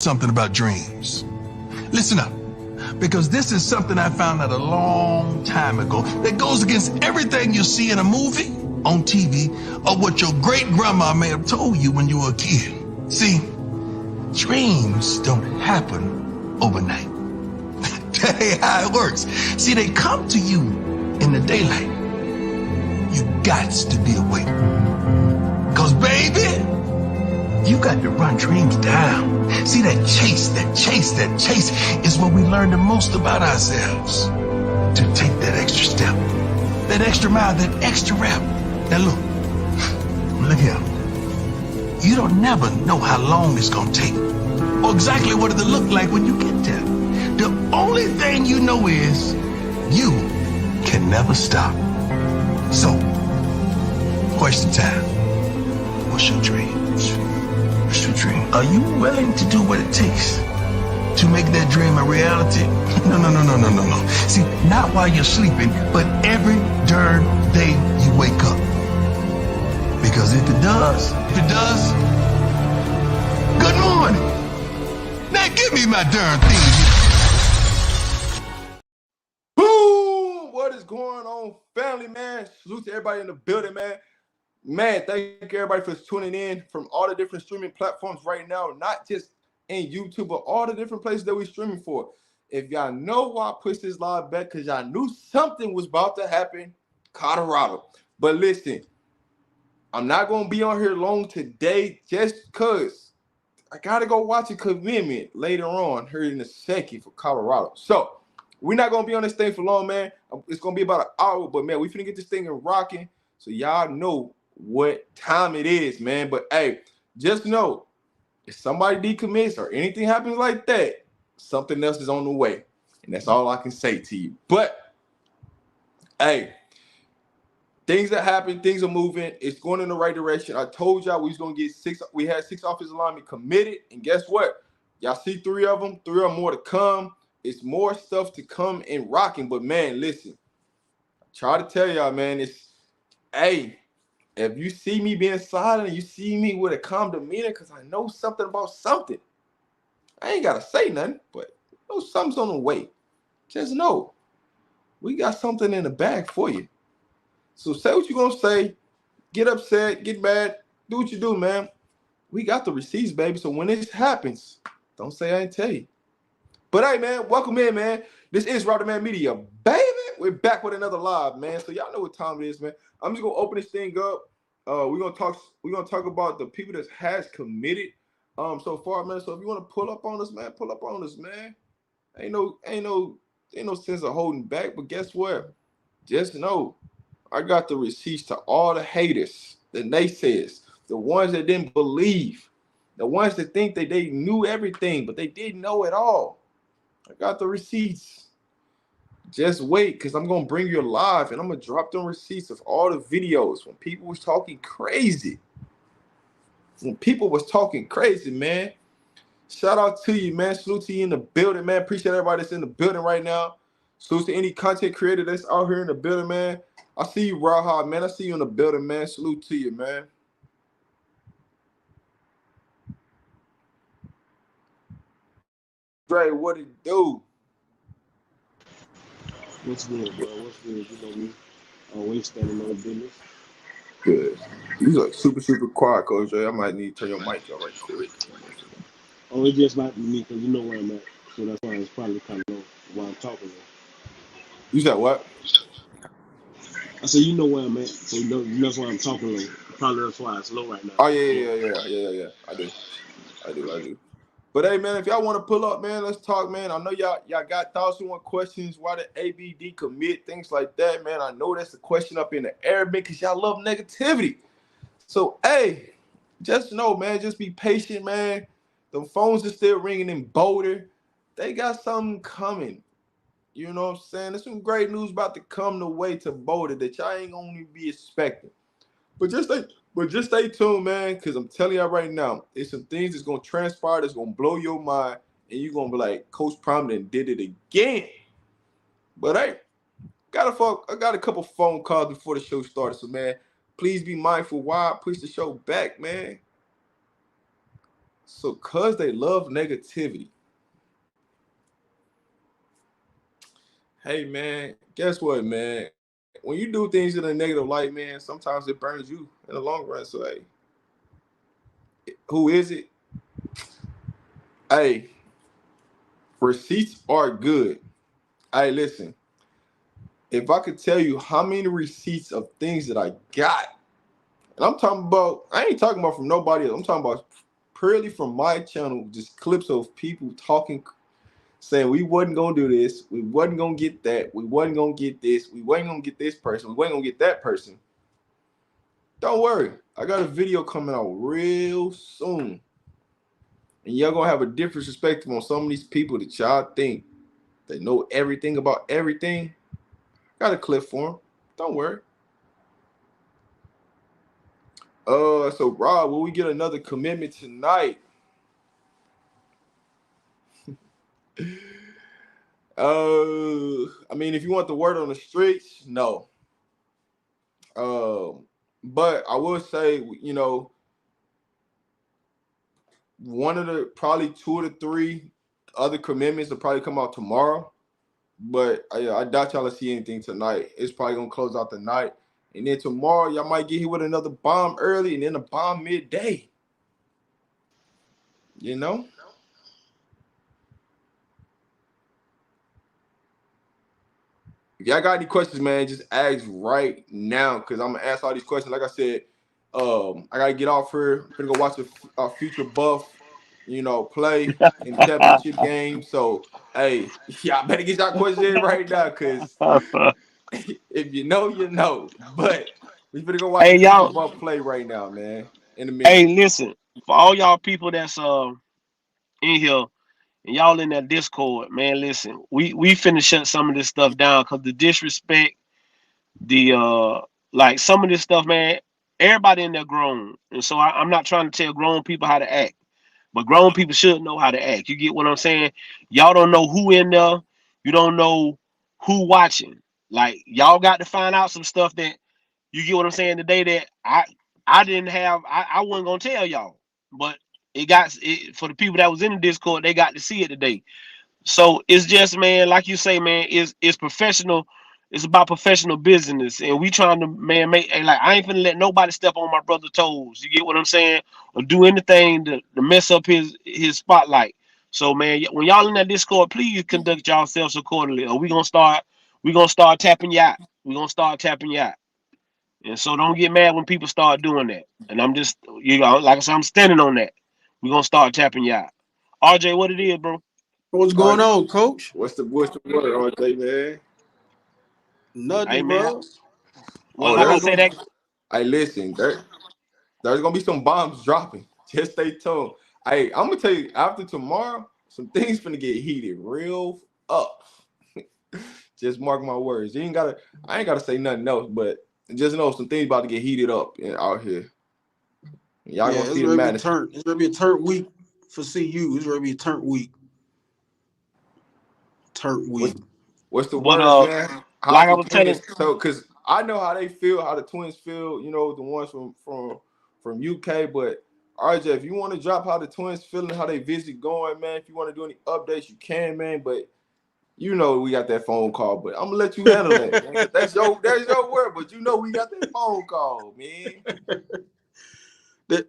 Something about dreams. Listen up, because this is something I found out a long time ago that goes against everything you see in a movie, on TV, or what your great grandma may have told you when you were a kid. See, dreams don't happen overnight. That ain't how it works. See, they come to you in the daylight. You got to be awake. Because, baby, you got to run dreams down. See, that chase is where we learn the most about ourselves. To take that extra step, that extra mile, that extra rep. Now look here. You don't never know how long it's gonna take, or exactly what it'll look like when you get there. The only thing you know is you can never stop. So, question time. What's your dreams? What's your dream? Are you willing to do what it takes to make that dream a reality? No. See, not while you're sleeping, but every darn day you wake up. Because if it does, good morning. Now give me my darn thing. Boom! What is going on, family, man? Salute to everybody in the building, man. Man, thank you everybody for tuning in from all the different streaming platforms right now, not just in YouTube, but all the different places that we're streaming for. If y'all know why I pushed this live back, because y'all knew something was about to happen, Colorado. But listen, I'm not going to be on here long today just because I got to go watch a commitment later on here in a second for Colorado. So we're not going to be on this thing for long, man. It's going to be about an hour, but, man, we finna get this thing rocking so y'all know what time it is, man. But hey, just know if somebody decommits or anything happens like that, something else is on the way. And that's all I can say to you. But hey, things that happen, things are moving. It's going in the right direction. I told y'all we was gonna get we had 6 offensive linemen committed, and guess what? Y'all see 3 of them, 3 or more to come. It's more stuff to come and rocking. But man, listen, I try to tell y'all, man, hey, if you see me being silent, you see me with a calm demeanor, because I know something about something. I ain't got to say nothing, but you know something's on the way. Just know we got something in the bag for you. So say what you're going to say. Get upset, get mad, do what you do, man. We got the receipts, baby. So when this happens, don't say I didn't tell you. But hey, man, welcome in, man. This is Raw Man Media, baby. We're back with another live, man. So y'all know what time it is, man. I'm just gonna open this thing up. We're gonna talk about the people that has committed so far, man. So if you want to pull up on us, man, pull up on us, man. Ain't no sense of holding back. But guess what? Just know I got the receipts to all the haters, the naysayers, the ones that didn't believe, the ones that think that they knew everything, but they didn't know it all. I got the receipts. Just wait, because I'm going to bring you live, and I'm going to drop them receipts of all the videos when people was talking crazy. When people was talking crazy, man. Shout out to you, man. Salute to you in the building, man. Appreciate everybody that's in the building right now. Salute to any content creator that's out here in the building, man. I see you, Raha, man. I see you in the building, man. Salute to you, man. Dre, what it do? What's good, bro? What's good? You know me. Always standing on business. Good. You look super, super quiet, Coach Dre. I might need to turn your mic up right quick. Oh, it's just not me because you know where I'm at. So that's why it's probably kind of low while I'm talking. You said what? I said, you know where I'm at. So you know that's why I'm talking low. Probably that's why it's low right now. Oh, yeah. I do. But hey, man, if y'all want to pull up, man, let's talk, man. I know y'all got thoughts and questions. Why the ABD commit, things like that, man. I know that's the question up in the air, man, because y'all love negativity. So, hey, just know, man, just be patient, man. The phones are still ringing in Boulder. They got something coming. You know what I'm saying? There's some great news about to come the way to Boulder that y'all ain't gonna be expecting. But just stay tuned, man, because I'm telling y'all right now, there's some things that's going to transpire that's going to blow your mind, and you're going to be like, Coach Prominent did it again. But hey, I got a couple phone calls before the show started, so, man, please be mindful why I push the show back, man. So cause they love negativity. Hey man, guess what, man? When you do things in a negative light, man, sometimes it burns you in the long run. So hey, who is it? Hey, receipts are good. Hey, listen, if I could tell you how many receipts of things that I got, and I'm talking about, I ain't talking about from nobody else. I'm talking about purely from my channel, just clips of people talking, saying we wasn't gonna do this, we wasn't gonna get that, we wasn't gonna get this, we wasn't gonna get this person, we wasn't gonna get that person. Don't worry, I got a video coming out real soon, and y'all gonna have a different perspective on some of these people that y'all think they know everything about everything. Got a clip for them. Don't worry. So Rob, will we get another commitment tonight? I mean, if you want the word on the streets, no. But I will say, you know, one of the probably 2 to 3 other commitments will probably come out tomorrow. But I doubt y'all will see anything tonight. It's probably gonna close out the night, and then tomorrow y'all might get hit with another bomb early, and then a bomb midday. You know. If y'all got any questions, man, just ask right now, because I'm gonna ask all these questions. Like I said, I gotta get off here. I'm gonna go watch a future buff, you know, play in the championship game. So, hey, y'all better get y'all questions in right now, because if you know, you know. But we better go watch Hey the future y'all, buff play right now, man. In a hey, minute. listen, for all y'all people that's in here and y'all in that Discord, man, listen, we finna shut some of this stuff down because the disrespect, the like some of this stuff, man, everybody in there grown. And so I'm not trying to tell grown people how to act, but grown people should know how to act. You get what I'm saying? Y'all don't know who in there, you don't know who watching. Like y'all got to find out some stuff that you get what I'm saying today that I didn't have. I wasn't gonna tell y'all, but it for the people that was in the Discord. They got to see it today. So it's just, man, like you say, man, it's professional. It's about professional business, and we trying to, man, make, and like I ain't finna let nobody step on my brother's toes. You get what I'm saying, or do anything to mess up his spotlight. So, man, when y'all in that Discord, please conduct yourselves accordingly, or we gonna start tapping you out. We gonna start tapping you out. And so don't get mad when people start doing that. And I'm just, like I said, I'm standing on that. We're gonna start tapping you out. RJ, what it is, bro? What's All going right. on, Coach? What's the word, RJ, man? Hey Nothing, man. bro. Well, Oh, like I there's say gonna. that I listen. There's gonna be some bombs dropping. Just stay tuned. Hey, I'm gonna tell you, after tomorrow, some things gonna get heated real up. Just mark my words. You ain't gotta. I ain't gotta say nothing else, but just know some things about to get heated up out here. Y'all Yeah, gonna it's see the gonna be madness. turn. It's gonna be a turn week for CU. It's gonna be a turn week. Turn What's week. what's the but words, man? like How's I the was twins? telling, So, cause I know how they feel, how the twins feel. You know, the ones from UK. But RJ, if you want to drop how the twins feeling, how they visit going, man. If you want to do any updates, you can, man. But you know we got that phone call. But I'm gonna let you handle that, man. 'Cause that's your word. But you know we got that phone call, man.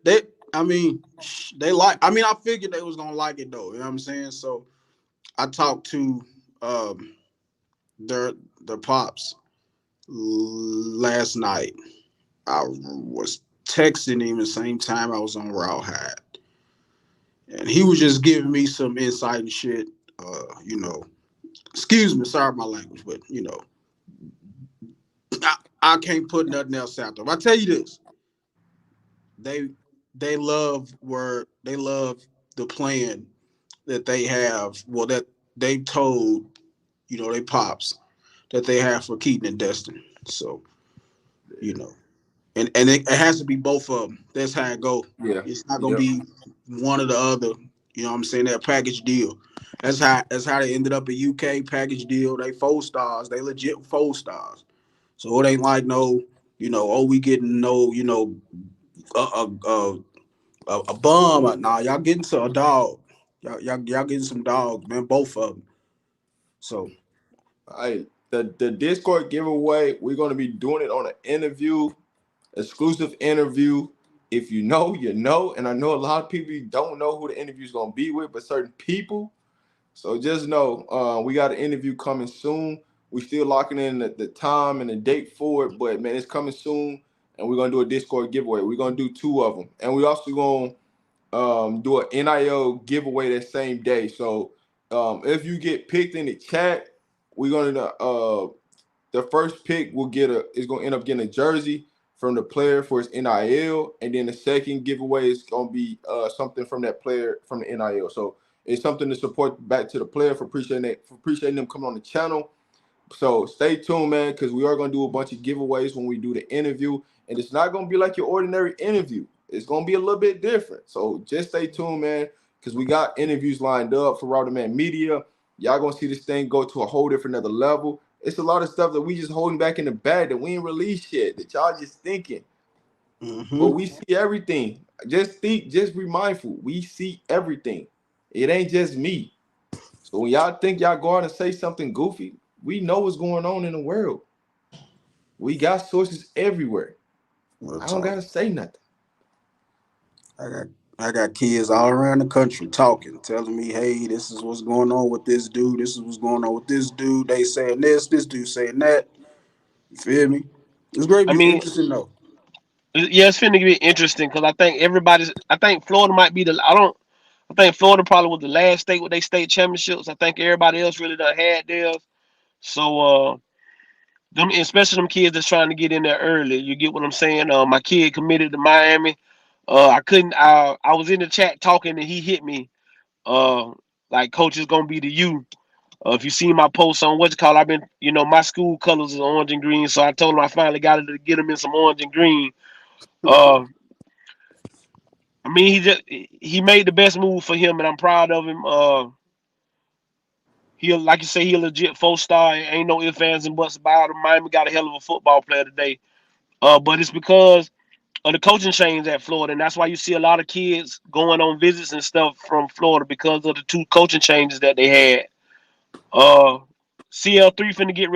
they, I mean, they like. I mean, I figured they was gonna like it though. You know what I'm saying? So I talked to um their pops last night. I was texting him the same time I was on Rawhide, and he was just giving me some insight and shit. You know, excuse me, sorry my language, but you know, I can't put nothing else out there. But I tell you this, they they love the plan that they have. Well, that they told, you know, they pops that they have for Keaton and Destin. So you know, and it has to be both of them. That's how it go. Yeah. It's not gonna Yep. be one or the other. You know what I'm saying? That package deal. That's how they ended up at UK package deal. They 4 stars. They legit 4 stars. So it ain't like no, you know, oh we getting no, you know, uh, uh, uh A bum. Nah, y'all getting to a dog. Y'all getting some dogs, man. Both of them. So The Discord giveaway, we're gonna be doing it on an interview, exclusive interview. If you know, you know, and I know a lot of people don't know who the interview is gonna be with, but certain people. So just know, we got an interview coming soon. We still locking in the time and the date for it, but man, it's coming soon, and we're gonna do a Discord giveaway. We're gonna do 2 of them, and we also gonna do an NIL giveaway that same day. So if you get picked in the chat, we're gonna the first pick will is gonna end up getting a jersey from the player for his NIL, and then the second giveaway is gonna be something from that player from the NIL. So it's something to support back to the player for appreciating them coming on the channel. So stay tuned, man, because we are going to do a bunch of giveaways when we do the interview. And it's not going to be like your ordinary interview. It's going to be a little bit different. So just stay tuned, man, because we got interviews lined up for Router Man Media. Y'all going to see this thing go to a whole different other level. It's a lot of stuff that we just holding back in the bag that we ain't released yet, that y'all just thinking. But we see everything. Just be mindful. We see everything. It ain't just me. So when y'all think y'all go out and say something goofy, we know what's going on in the world. We got sources everywhere. I don't gotta say nothing. I got kids all around the country talking, telling me, hey, this is what's going on with this dude. This is what's going on with this dude. They saying this dude saying that. You feel me? It's great to I be mean, interesting though. yeah, it's finna be interesting because I think Florida might be I think Florida probably was the last state with their state championships. I think everybody else really done had theirs. So, them, especially them kids that's trying to get in there early. You get what I'm saying? My kid committed to Miami. I couldn't. I was in the chat talking and he hit me. Like coach is gonna be the U. If you see my post on what you call, I've been, my school colors is orange and green. So I told him I finally got to get him in some orange and green. Uh, I mean, he made the best move for him, and I'm proud of him. He'll, like you say, he a legit 4-star. Ain't no ifs, ands, and buts about him. Miami got a hell of a football player today. But it's because of the coaching change at Florida, and that's why you see a lot of kids going on visits and stuff from Florida because of the 2 coaching changes that they had. CL3 finna get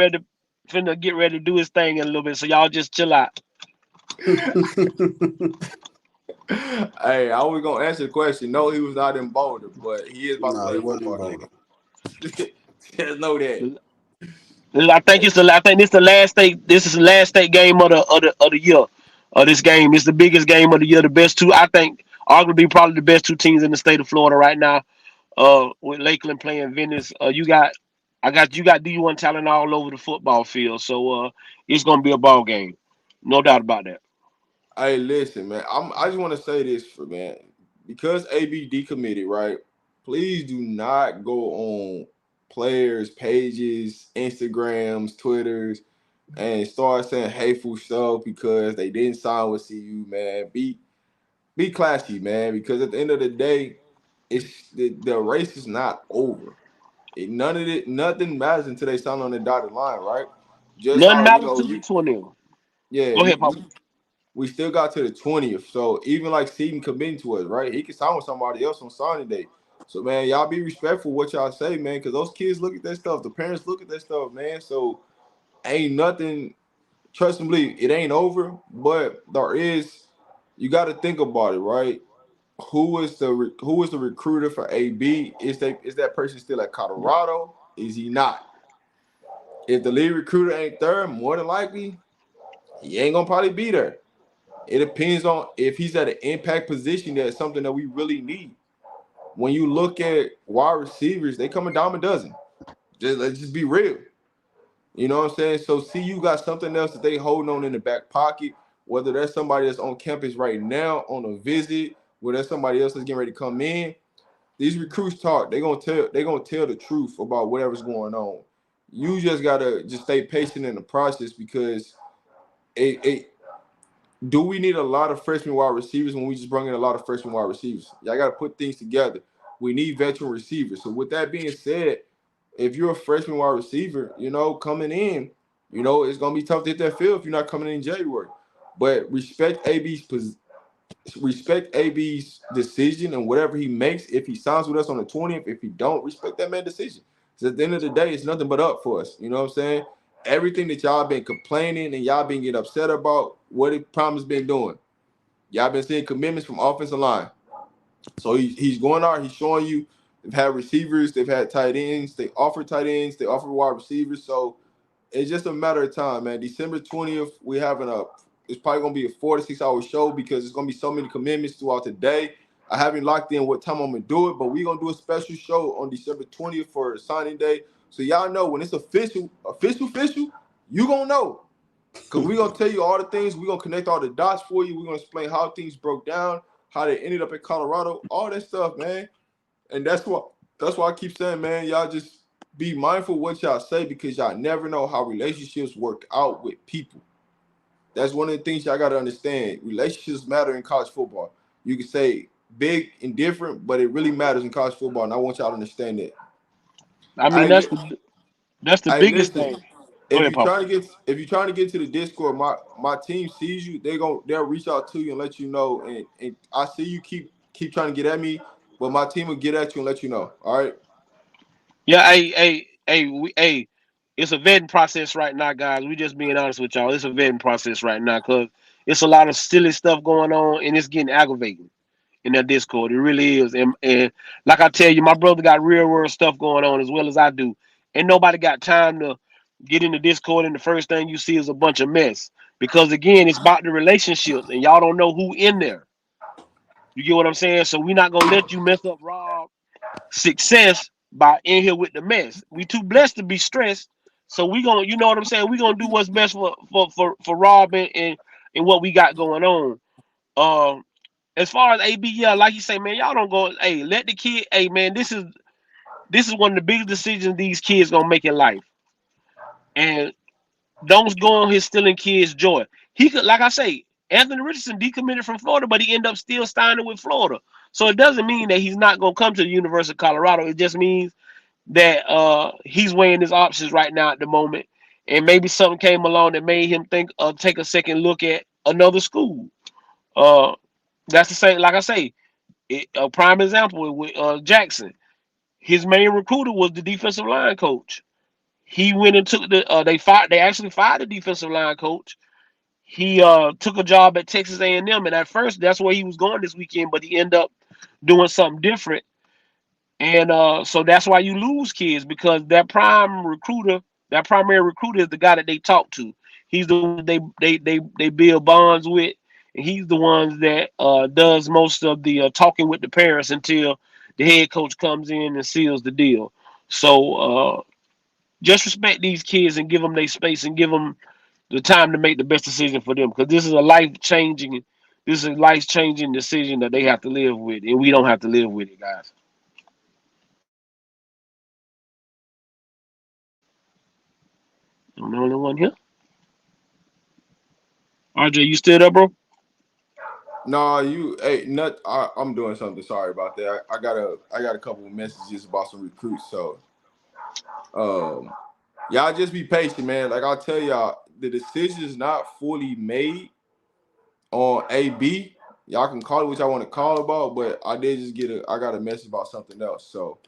ready to do his thing in a little bit, so y'all just chill out. Hey, I was gonna answer the question. No, he was not in Boulder, but he is about to Nah, play he a wasn't in football Boulder. game. Just know that. I think this the last state. This is the last state game of the year. This game is the biggest game of the year. The best 2, I think, arguably probably the best 2 teams in the state of Florida right now. With Lakeland playing Venice. You got D1 talent all over the football field. So it's gonna be a ball game, no doubt about that. Hey, listen, man. I just want to say this man, because AB decommitted, right? Please do not go on players' pages, Instagrams, Twitters, and start saying hateful stuff because they didn't sign with CU, man. Be classy, man, because at the end of the day, it's the race is not over. Nothing matters until they sign on the dotted line, right? Just Nothing how matters to the 20. yeah, Go ahead, Papa. we still got to the 20th. So even like Seaton committing to us, right? He can sign with somebody else on signing day. So man, y'all be respectful what y'all say, man, because those kids look at that stuff. The parents look at that stuff, man. So ain't nothing. Trust and believe, it ain't over, but there is. You got to think about it, right? Who is the recruiter for AB? Is that person still at Colorado? Is he not? If the lead recruiter ain't there, more than likely he ain't gonna probably be there. It depends on if he's at an impact position. That's something that we really need. When you look at wide receivers, they come a dime a dozen. Let's just be real. You know what I'm saying? So see, you got something else that they holding on in the back pocket. Whether that's somebody that's on campus right now on a visit, whether that's somebody else that's getting ready to come in. These recruits talk. They gonna tell the truth about whatever's going on. You just gotta just stay patient in the process because it do we need a lot of freshman wide receivers when we just bring in a lot of freshman wide receivers? Y'all got to put things together. We need veteran receivers. So with that being said, if you're a freshman wide receiver, coming in, it's gonna be tough to hit that field if you're not coming in January. But respect AB's respect AB's decision and whatever he makes. If he signs with us on the 20th, if he don't, respect that man's decision. Because at the end of the day, it's nothing but up for us. You know what I'm saying? Everything that y'all been complaining and y'all been getting upset about, what it Prime been doing. Y'all been seeing commitments from offensive line. So he's going out, he's showing you they've had receivers, they've had tight ends, they offer tight ends, they offer wide receivers. So it's just a matter of time, man. December 20th, we're having it's probably going to be a 4 to 6 hour show because there's going to be so many commitments throughout the day. I haven't locked in what time I'm going to do it, but we're going to do a special show on December 20th for signing day. So y'all know when it's official, you going to know. Because we're going to tell you all the things. We're going to connect all the dots for you. We're going to explain how things broke down, how they ended up in Colorado, all that stuff, man. And that's why I keep saying, man, y'all just be mindful what y'all say because y'all never know how relationships work out with people. That's one of the things y'all got to understand. Relationships matter in college football. You can say big and different, but it really matters in college football, and I want y'all to understand that. I mean, that's the biggest listen, thing. Go ahead, Pop. If you're trying to get to the Discord, my team sees you. They'll reach out to you and let you know. And I see you keep trying to get at me, but my team will get at you and let you know. All right. Yeah, hey, it's a vetting process right now, guys. We just being honest with y'all. It's a vetting process right now because it's a lot of silly stuff going on and it's getting aggravating in that Discord. It really is. And like I tell you, my brother got real world stuff going on as well as I do. And nobody got time to get in the Discord and the first thing you see is a bunch of mess. Because again, it's about the relationships and y'all don't know who in there. You get what I'm saying? So we're not gonna let you mess up Rob success by in here with the mess. We too blessed to be stressed. So we gonna, you know what I'm saying? We gonna do what's best for Rob and what we got going on. Um, as far as AB, yeah, like you say, man, y'all don't go. Hey, let the kid. Hey, man, this is one of the biggest decisions these kids gonna make in life. And don't go on here stealing kids' joy. He could, like I say, Anthony Richardson decommitted from Florida, but he ended up still signing with Florida. So it doesn't mean that he's not gonna come to the University of Colorado. It just means that he's weighing his options right now at the moment, and maybe something came along that made him think take a second look at another school. Uh, that's the same. Like I say, a prime example with Jackson. His main recruiter was the defensive line coach. He went and took they actually fired the defensive line coach. He took a job at Texas A&M, and at first that's where he was going this weekend, but he ended up doing something different. And so that's why you lose kids because that primary recruiter is the guy that they talk to. He's the one they build bonds with, and he's the ones that does most of the talking with the parents until the head coach comes in and seals the deal. So just respect these kids and give them their space and give them the time to make the best decision for them because this is a life changing decision that they have to live with, and we don't have to live with it, guys. I'm the only one here. RJ, you still there, bro? No, I'm doing something. Sorry about that. I got a couple of messages about some recruits. So, y'all just be patient, man. Like I'll tell y'all, the decision is not fully made on AB. Y'all can call it what y'all want to call about, but I did just I got a message about something else. So,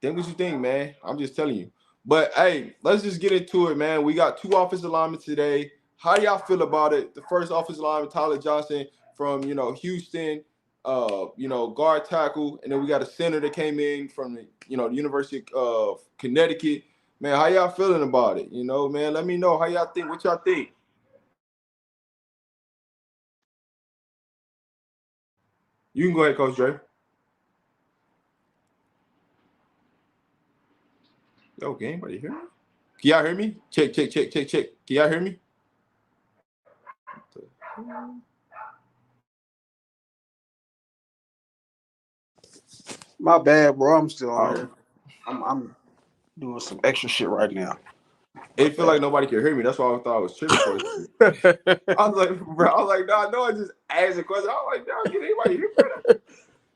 think what you think, man. I'm just telling you. But hey, let's just get into it, man. We got 2 offensive linemen today. How y'all feel about it? The first offensive lineman, Tyler Johnson from Houston, guard tackle, and then we got a center that came in from the University of Connecticut. Man, how y'all feeling about it? Man, let me know how y'all think. What y'all think? You can go ahead, Coach Dre. Yo, can anybody hear me? Can y'all hear me? Check. Can y'all hear me? My bad, bro. I'm still on here. I'm doing some extra shit right now. It feel like nobody can hear me. That's why I thought I was tripping for it. I was like, bro, no, I just asked a question. I was like, no, can anybody hear me?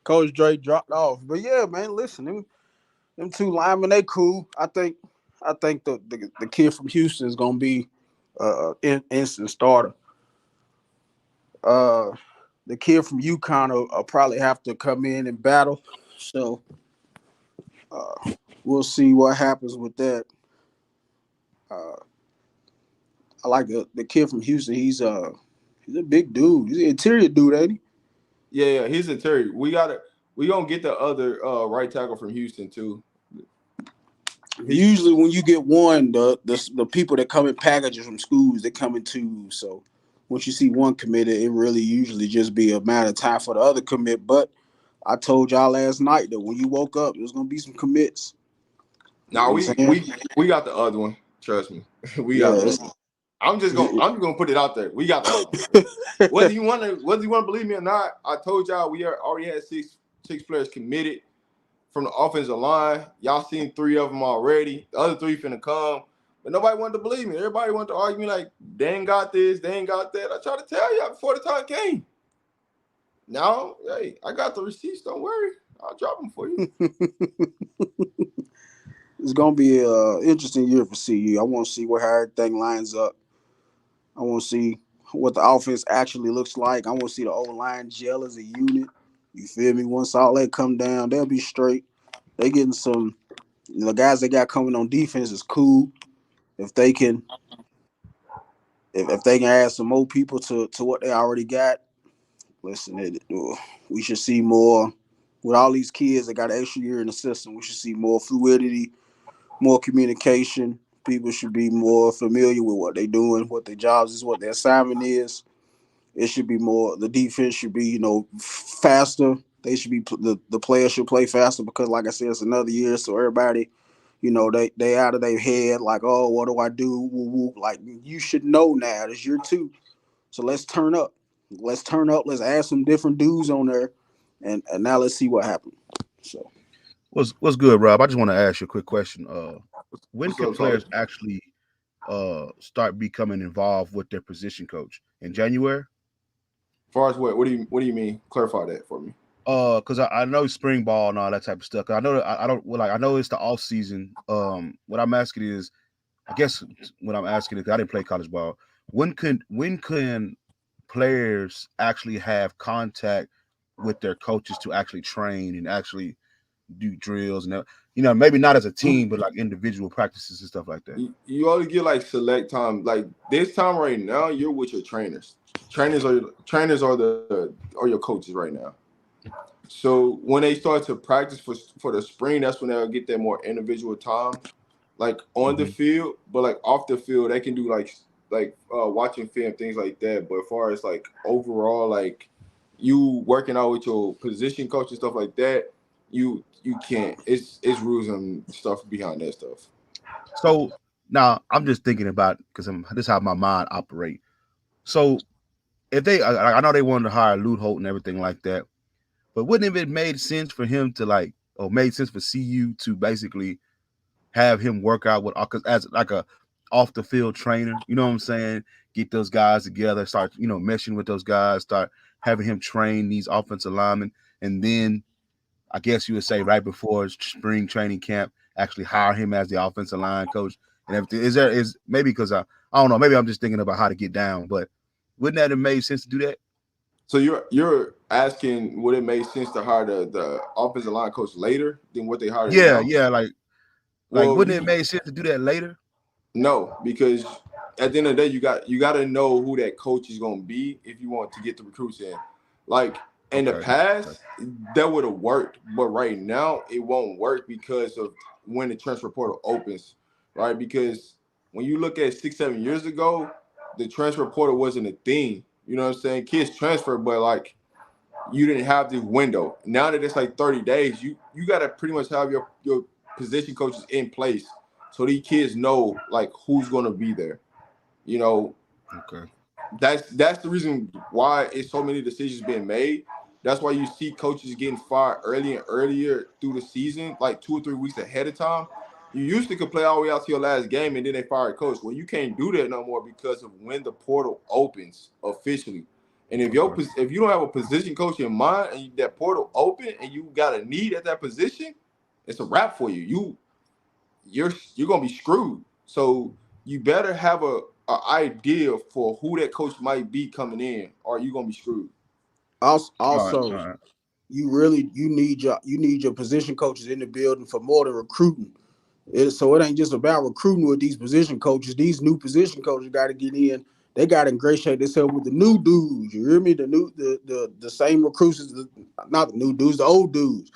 Coach Dre dropped off. But yeah, man, listen, them 2 linemen, they cool. I think the kid from Houston is gonna be instant starter. the kid from UConn will probably have to come in and battle. So we'll see what happens with that. Uh, I like the kid from Houston. He's a big dude. He's an interior dude, ain't he? Yeah, he's interior. We gonna get the other right tackle from Houston too. Usually, when you get one, the people that come in packages from schools, they come in twos. So once you see one committed, it really usually just be a matter of time for the other commit. But I told y'all last night that when you woke up, there's gonna be some commits. You know Now what I'm saying? we got the other one. Trust me, we got Yeah. the other one. I'm just gonna put it out there. We got the other one. Whether you want to believe me or not, I told y'all already had six players committed from the offensive line. Y'all seen 3 of them already. The other 3 finna come. But nobody wanted to believe me. Everybody wanted to argue me like, they ain't got this, they ain't got that. I tried to tell y'all before the time came. Now, hey, I got the receipts. Don't worry. I'll drop them for you. It's gonna be an interesting year for CU. I want to see how everything lines up. I want to see what the offense actually looks like. I want to see the old line gel as a unit. You feel me? Once all that come down, they'll be straight. They getting some. The guys they got coming on defense is cool. If they can, if they can add some more people to what they already got, listen, we should see more. With all these kids that got an extra year in the system, we should see more fluidity, more communication. People should be more familiar with what they're doing, what their jobs is, what their assignment is. It should be more. The defense should be, faster. They should be the players should play faster because, like I said, it's another year, so everybody, they out of their head like, oh, what do I do? Woo, woo. Like you should know now. It's year 2, so let's turn up. Let's turn up. Let's add some different dudes on there, and now let's see what happens. So. What's good, Rob? I just want to ask you a quick question. When What's can up, Charlie? players actually start becoming involved with their position coach? In January? As far as what do you mean? Clarify that for me. Because I know spring ball and all that type of stuff. 'Cause I know that I don't well, like I know it's the off season. What I'm asking is, I guess what I'm asking is, 'cause I didn't play college ball. When can players actually have contact with their coaches to actually train and actually do drills and maybe not as a team, but like individual practices and stuff like that? You only get like select time. Like this time right now, you're with your trainers. Trainers are your coaches right now. So when they start to practice for the spring, that's when they'll get that more individual time, like on the field, but like off the field, they can do like watching film, things like that. But as far as like overall, like you working out with your position coach and stuff like that, you can't. It's rules and stuff behind that stuff. So now I'm just thinking about, because this is how my mind operate. So if I know they wanted to hire Lute Holt and everything like that, but wouldn't it have made sense for him to made sense for CU to basically have him work out with, as like a off the field trainer? You know what I'm saying? Get those guys together, start meshing with those guys, start having him train these offensive linemen, and then I guess you would say right before spring training camp, actually hire him as the offensive line coach and everything. Is maybe because I don't know, maybe I'm just thinking about how to get down, but wouldn't that have made sense to do that? So you're asking would it make sense to hire the offensive line coach later than what they hired Yeah, now? yeah, like Well, wouldn't it make sense to do that later? no, because at the end of the day, you got to know who that coach is going to be if you want to get the recruits in. Like in the Okay. past, that would have worked, but right now it won't work because of when the transfer portal opens, right? Because when you look at 6-7 years ago, the transfer portal wasn't a thing. You know what I'm saying? Kids transfer, but like you didn't have this window. Now that it's like 30 days, you got to pretty much have your position coaches in place so these kids know like who's going to be there. You know, Okay. that's the reason why it's so many decisions being made. That's why you see coaches getting fired early and earlier through the season, like 2 or 3 weeks ahead of time. You used to could play all the way out to your last game and then they fire a coach. Well, you can't do that no more because of when the portal opens officially. And if Okay. if you don't have a position coach in mind and that portal open and you got a need at that position, it's a wrap for you. You're gonna be screwed. So you better have a idea for who that coach might be coming in, or you're gonna be screwed. Also, All right. you need your position coaches in the building for more than recruiting. So it ain't just about recruiting with these position coaches. These new position coaches got to get in. They got to ingratiate themselves with the new dudes. You hear me? The same recruits, not the new dudes, the old dudes.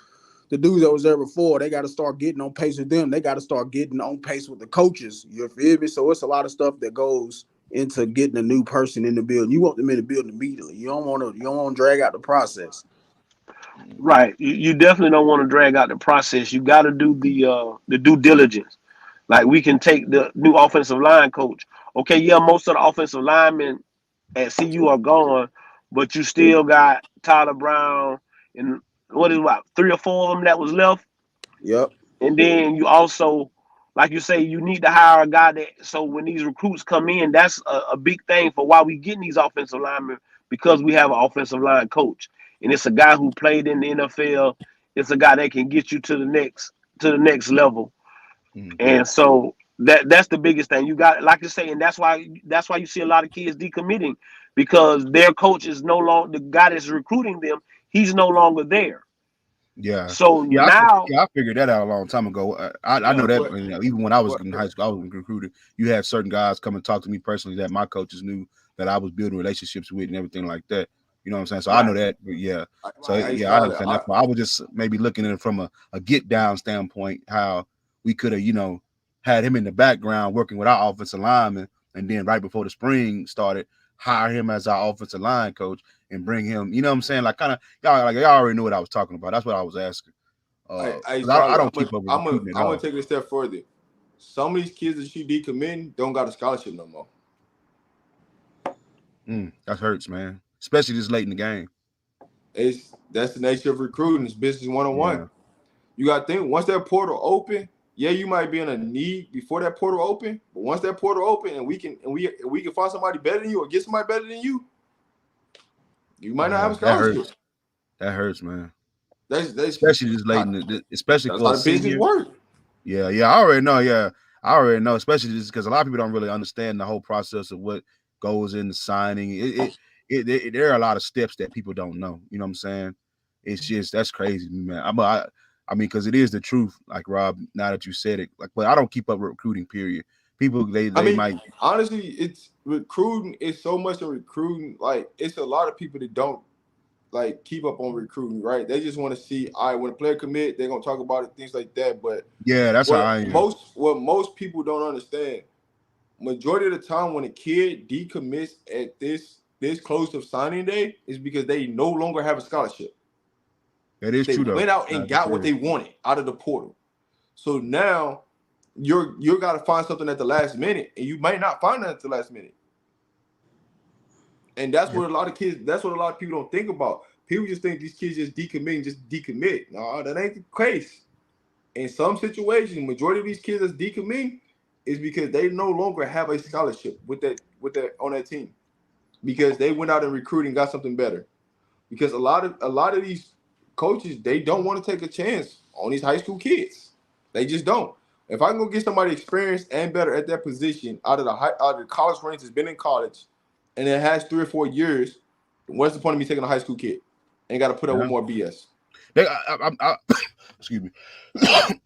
The dudes that was there before, they got to start getting on pace with them. They got to start getting on pace with the coaches. You feel me? So it's a lot of stuff that goes into getting a new person in the building. You want them in the building immediately. You don't want to drag out the process. Right. You definitely don't want to drag out the process. You got to do the due diligence. Like we can take the new offensive line coach. Okay, yeah, most of the offensive linemen at CU are gone, but you still got Tyler Brown and what 3 or 4 of them that was left. Yep. And then you also, like you say, you need to hire a guy that so when these recruits come in, that's a big thing for why we getting these offensive linemen because we have an offensive line coach. And it's a guy who played in the NFL. It's a guy that can get you to the next level. Mm-hmm. And so that's the biggest thing. You got like you say, and that's why you see a lot of kids decommitting because their coach is no longer the guy that's recruiting them, he's no longer there. Yeah, So yeah, now I figured that out a long time ago. I Yeah, know that but even when I was but in high school, I was recruited. You had certain guys come and talk to me personally that my coaches knew that I was building relationships with and everything like that. You know what I'm saying? So I know right. that. But yeah, so I yeah, I solid. understand. That's why I was just maybe looking at it from a get down standpoint, how we could have had him in the background working with our offensive lineman, and then right before the spring started, hire him as our offensive line coach and bring him. You know what I'm saying? Like kind of y'all already knew what I was talking about. That's what I was asking. I 'Cause I solid. don't keep up with recruiting at I'm gonna all. take it a step further. Some of these kids that you decommitting don't got a scholarship no more. That hurts, man. Especially this late in the game. That's the nature of recruiting. It's business 101. Yeah. You got to think once that portal open, yeah, you might be in a need before that portal open, but once that portal open and we can find somebody better than you or get somebody better than you might not have Yeah. a That scholarship. hurts. That hurts, man. That's Especially this late how, in especially that's for how a the business senior. work. Yeah, yeah. I already know. Yeah. I already know, especially just because a lot of people don't really understand the whole process of what goes into signing. There are a lot of steps that people don't know. You know what I'm saying? It's just that's crazy, man. I mean, because it is the truth, like Rob. Now that you said it, like, but I don't keep up with recruiting. Period. People I they mean, might. honestly, it's recruiting is so much of recruiting. Like it's a lot of people that don't like keep up on recruiting, right? They just want to see, all right, when a player commit, they're gonna talk about it, things like that. But Yeah, that's how I am. what most people don't understand, majority of the time when a kid decommits at this close of signing day is because they no longer have a scholarship. That is They true though. went out Now and that you got what said it. they wanted out of the portal. So now you got to find something at the last minute, and you might not find that at the last minute. And that's Yeah. what a lot of kids. That's what a lot of people don't think about. People just think these kids just decommit. No, that ain't the case. In some situations, majority of these kids that's decommitting is because they no longer have a scholarship with that on that team because they went out and recruiting, got something better. Because a lot of these coaches they don't want to take a chance on these high school kids. They just don't. If I can go get somebody experienced and better at that position out of the college range that's been in college, and it has 3 or 4 years, what's the point of me taking a high school kid? And got to put up with Yeah. more BS. Excuse me.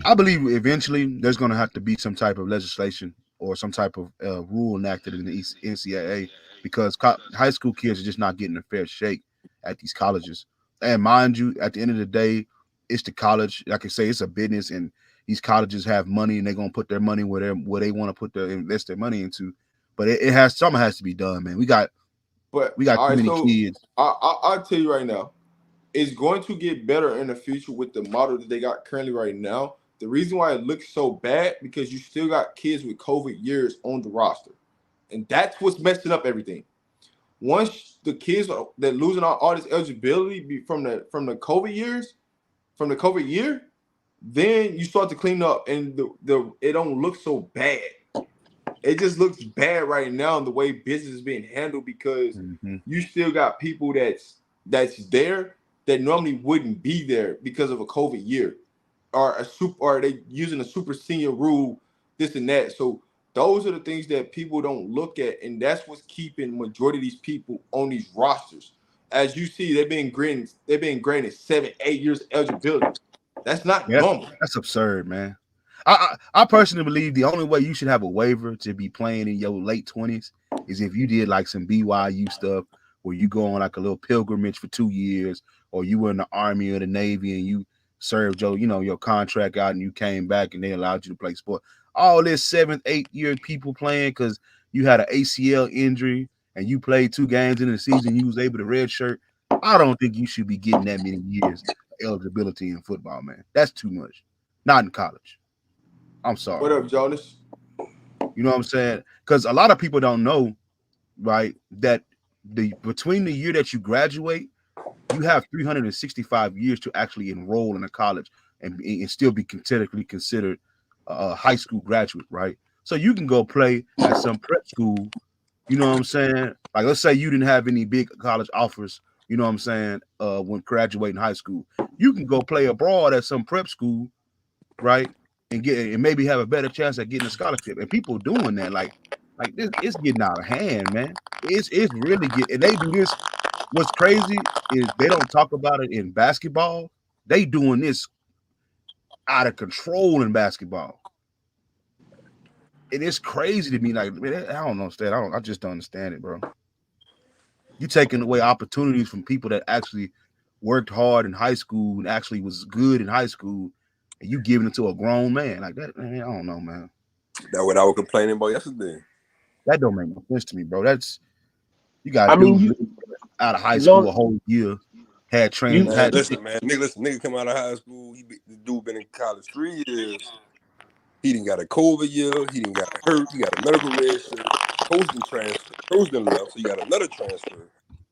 I believe eventually there's going to have to be some type of legislation or some type of rule enacted in the NCAA because high school kids are just not getting a fair shake at these colleges. And mind you, at the end of the day, it's the college. Like I say, it's a business, and these colleges have money, and they're going to put their money where they want to invest their money into. But something has to be done, man. But We got all too right, many so kids. I'll tell you right now, it's going to get better in the future with the model that they got currently right now. The reason why it looks so bad because you still got kids with COVID years on the roster, and that's what's messing up everything. Once the kids that losing all this eligibility from the COVID years, from the COVID year, then you start to clean up, and the it don't look so bad. It just looks bad right now in the way business is being handled because Mm-hmm. you still got people that's there that normally wouldn't be there because of a COVID year or they using a super senior rule, this and that. So those are the things that people don't look at, and that's what's keeping majority of these people on these rosters. as you see, they've been granted 7, 8 years eligibility. That's not Yeah, normal. that's absurd, man. I personally believe the only way you should have a waiver to be playing in your late 20s is if you did like some BYU stuff where you go on like a little pilgrimage for 2 years, or you were in the Army or the Navy and you served your contract out and you came back and they allowed you to play sport. All this 7th, 8th-year people playing because you had an ACL injury and you played 2 games in the season, you was able to redshirt. I don't think you should be getting that many years of eligibility in football, man. That's too much. Not in college. I'm sorry. What up, Jonas? You know what I'm saying? Because a lot of people don't know, right, that between the year that you graduate, you have 365 years to actually enroll in a college and still be technically considered a high school graduate, right? So you can go play at some prep school, you know what I'm saying? Like, let's say you didn't have any big college offers, you know what I'm saying, when graduating high school. You can go play abroad at some prep school, right? And maybe have a better chance at getting a scholarship. And people doing that, like this, it's getting out of hand, man. It's really getting, and they do this. What's crazy is they don't talk about it in basketball. They doing this out of control in basketball. And it's crazy to me. Like, man, I don't understand. I just don't understand it, bro. You taking away opportunities from people that actually worked hard in high school and actually was good in high school, and you giving it to a grown man like that. Man, I don't know, man. That's what I was complaining about yesterday. That don't make no sense to me, bro. That's you got to do out of high school a whole year. Had training. Listen, man. Nigga come out of high school. The dude been in college 3 years. He didn't got a COVID year. He didn't got hurt. He got a medical red shirt. Coach done transfer. Coach done left, so he got another transfer.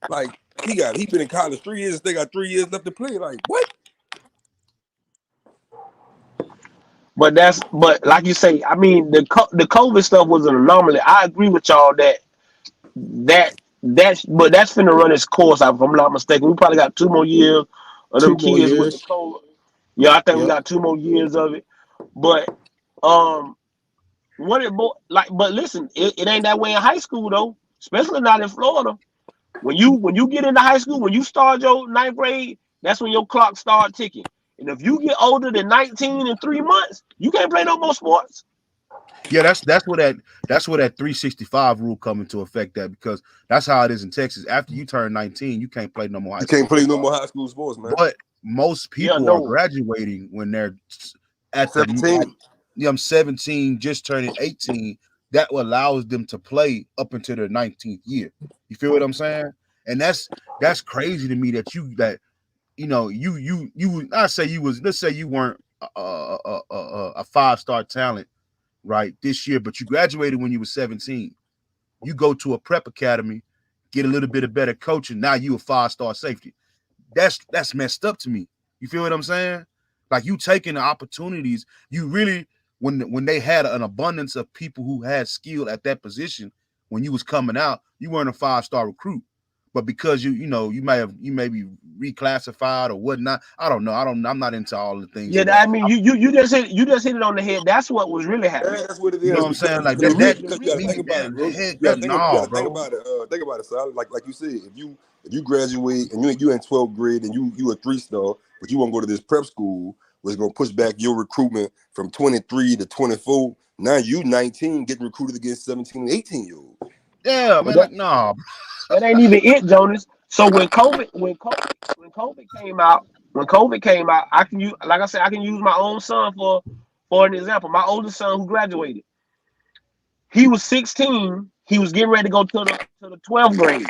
Like he been in college 3 years. They got 3 years left to play. Like what? But like you say, I mean, the COVID stuff was an anomaly. I agree with y'all but that's finna run its course. If I'm not mistaken, we probably got 2 more years of them kids with the COVID. Yeah, I think we got 2 more years of it. But but listen, it ain't that way in high school though, especially not in Florida. When you get into high school, when you start your 9th grade, that's when your clock start ticking. And if you get older than 19 in 3 months, you can't play no more sports. Yeah, that's where that 365 rule come into effect. That because that's how it is in Texas. After you turn 19, you can't play no more. You can't play no more high school sports, man. But most people are graduating when they're at 17. I'm 17, just turning 18. That allows them to play up until their 19th year. You feel what I'm saying? And that's crazy to me that I say you was, let's say you weren't a 5-star talent right this year, but you graduated when you were 17. You go to a prep academy, get a little bit of better coaching. Now you a 5-star safety. That's messed up to me. You feel what I'm saying? Like you taking the opportunities. You really, when they had an abundance of people who had skill at that position when you was coming out, you weren't a 5-star recruit. But because you may be reclassified or whatnot. I don't know. I'm not into all the things. Yeah, I mean, you just hit it on the head. That's what was really happening. Yeah, that's what it is. You know what I'm saying? Like think about it, bro. Think about it, son. Like you said, if you graduate and you in 12th grade and you a 3-star, but you want to go to this prep school, was gonna push back your recruitment from 23 to 24. Now you 19 getting recruited against 17 and 18-year-olds. Yeah, man. That ain't even it, Jonas. So when COVID came out, I can use, like I said, I can use my own son for an example. My oldest son who graduated, he was 16. He was getting ready to go to the 12th grade.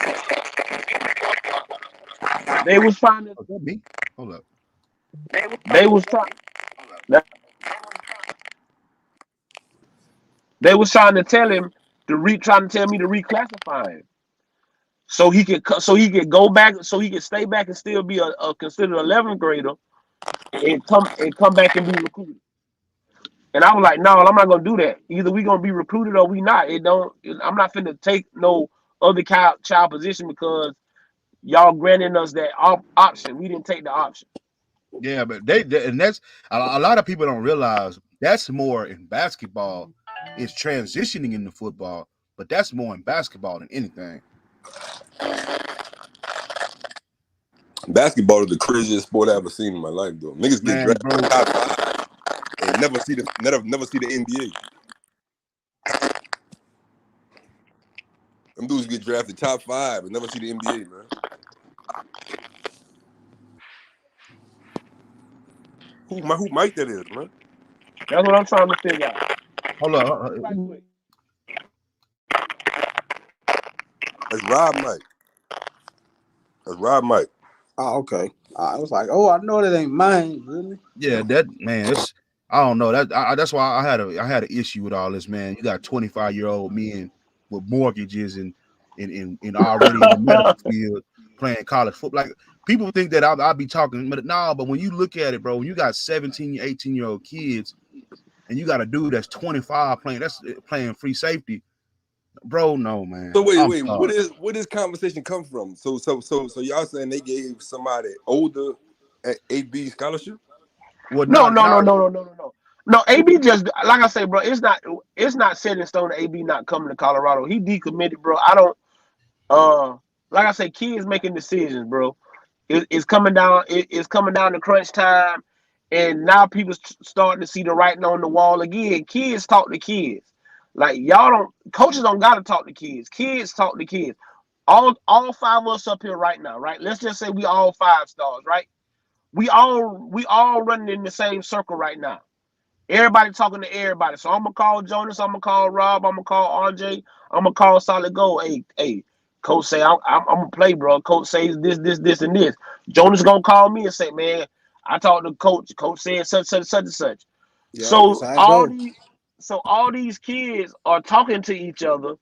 They was trying to. Hold up. They was trying to tell him trying to tell me to reclassify him, so he could go back, so he could stay back and still be a considered 11th grader, and come back and be recruited. And I was like, no, I'm not gonna do that. Either we gonna be recruited or we not. I'm not finna take no other child position because y'all granting us that option. We didn't take the option. Yeah, but they and that's a lot of people don't realize that's more in basketball. It's transitioning into football, but that's more in basketball than anything. Basketball is the craziest sport I ever seen in my life, though. Niggas get Man, drafted bro. top 5 and never see the NBA. Them dudes get drafted top 5 and never see the NBA, man. Who Mike that is, man? That's what I'm trying to figure out. Hold on. Right quick. That's Rob Mike. That's Rob Mike. Oh, okay. I was like, oh, I know that ain't mine, really. Yeah, that man, it's I don't know. That's why I had an issue with all this, man. You got 25-year-old men with mortgages and already in the medical field playing college football. Like people think that I'll be talking, but but when you look at it, bro, when you got 17, 18-year-old kids and you got a dude that's 25 playing free safety, bro, no, man. So wait, where this conversation come from? So y'all saying they gave somebody older at AB scholarship? Well, No. No, AB just like I say, bro. It's not set in stone. AB not coming to Colorado. He decommitted, bro. I don't. Like I say, kids making decisions, bro. It's coming down. It's coming down to crunch time, and now people starting to see the writing on the wall again. Kids talk to kids. Like y'all don't. Coaches don't gotta talk to kids. Kids talk to kids. All 5 of us up here right now, right? Let's just say we all 5 stars, right? We all running in the same circle right now. Everybody talking to everybody. So I'm gonna call Jonas. I'm gonna call Rob. I'm gonna call RJ. I'm gonna call Solid Gold. Hey, coach say I'm gonna play, bro. Coach says this, and this. Jonas gonna call me and say, man, I talked to coach. Coach said such and such. Yeah, So all all these kids are talking to each other,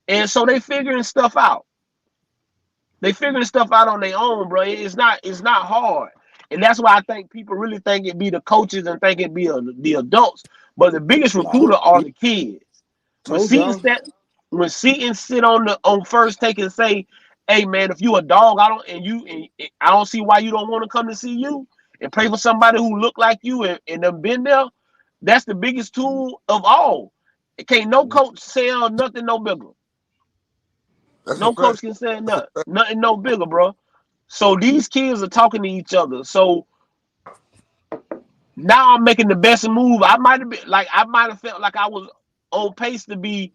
and so they figuring stuff out. They figuring stuff out on their own, bro. It's not hard. And that's why I think people really think it be the coaches and think it be the adults. But the biggest recruiter are the kids. When Seton sit on first take and say, hey man, if you a dog, I don't see why you don't want to come to see you and play for somebody who look like you and them been there. That's the biggest tool of all. It can't no coach say nothing no bigger. That's No coach can say nothing no bigger, bro. So these kids are talking to each other. So now I'm making the best move. I might have felt like I was on pace to be,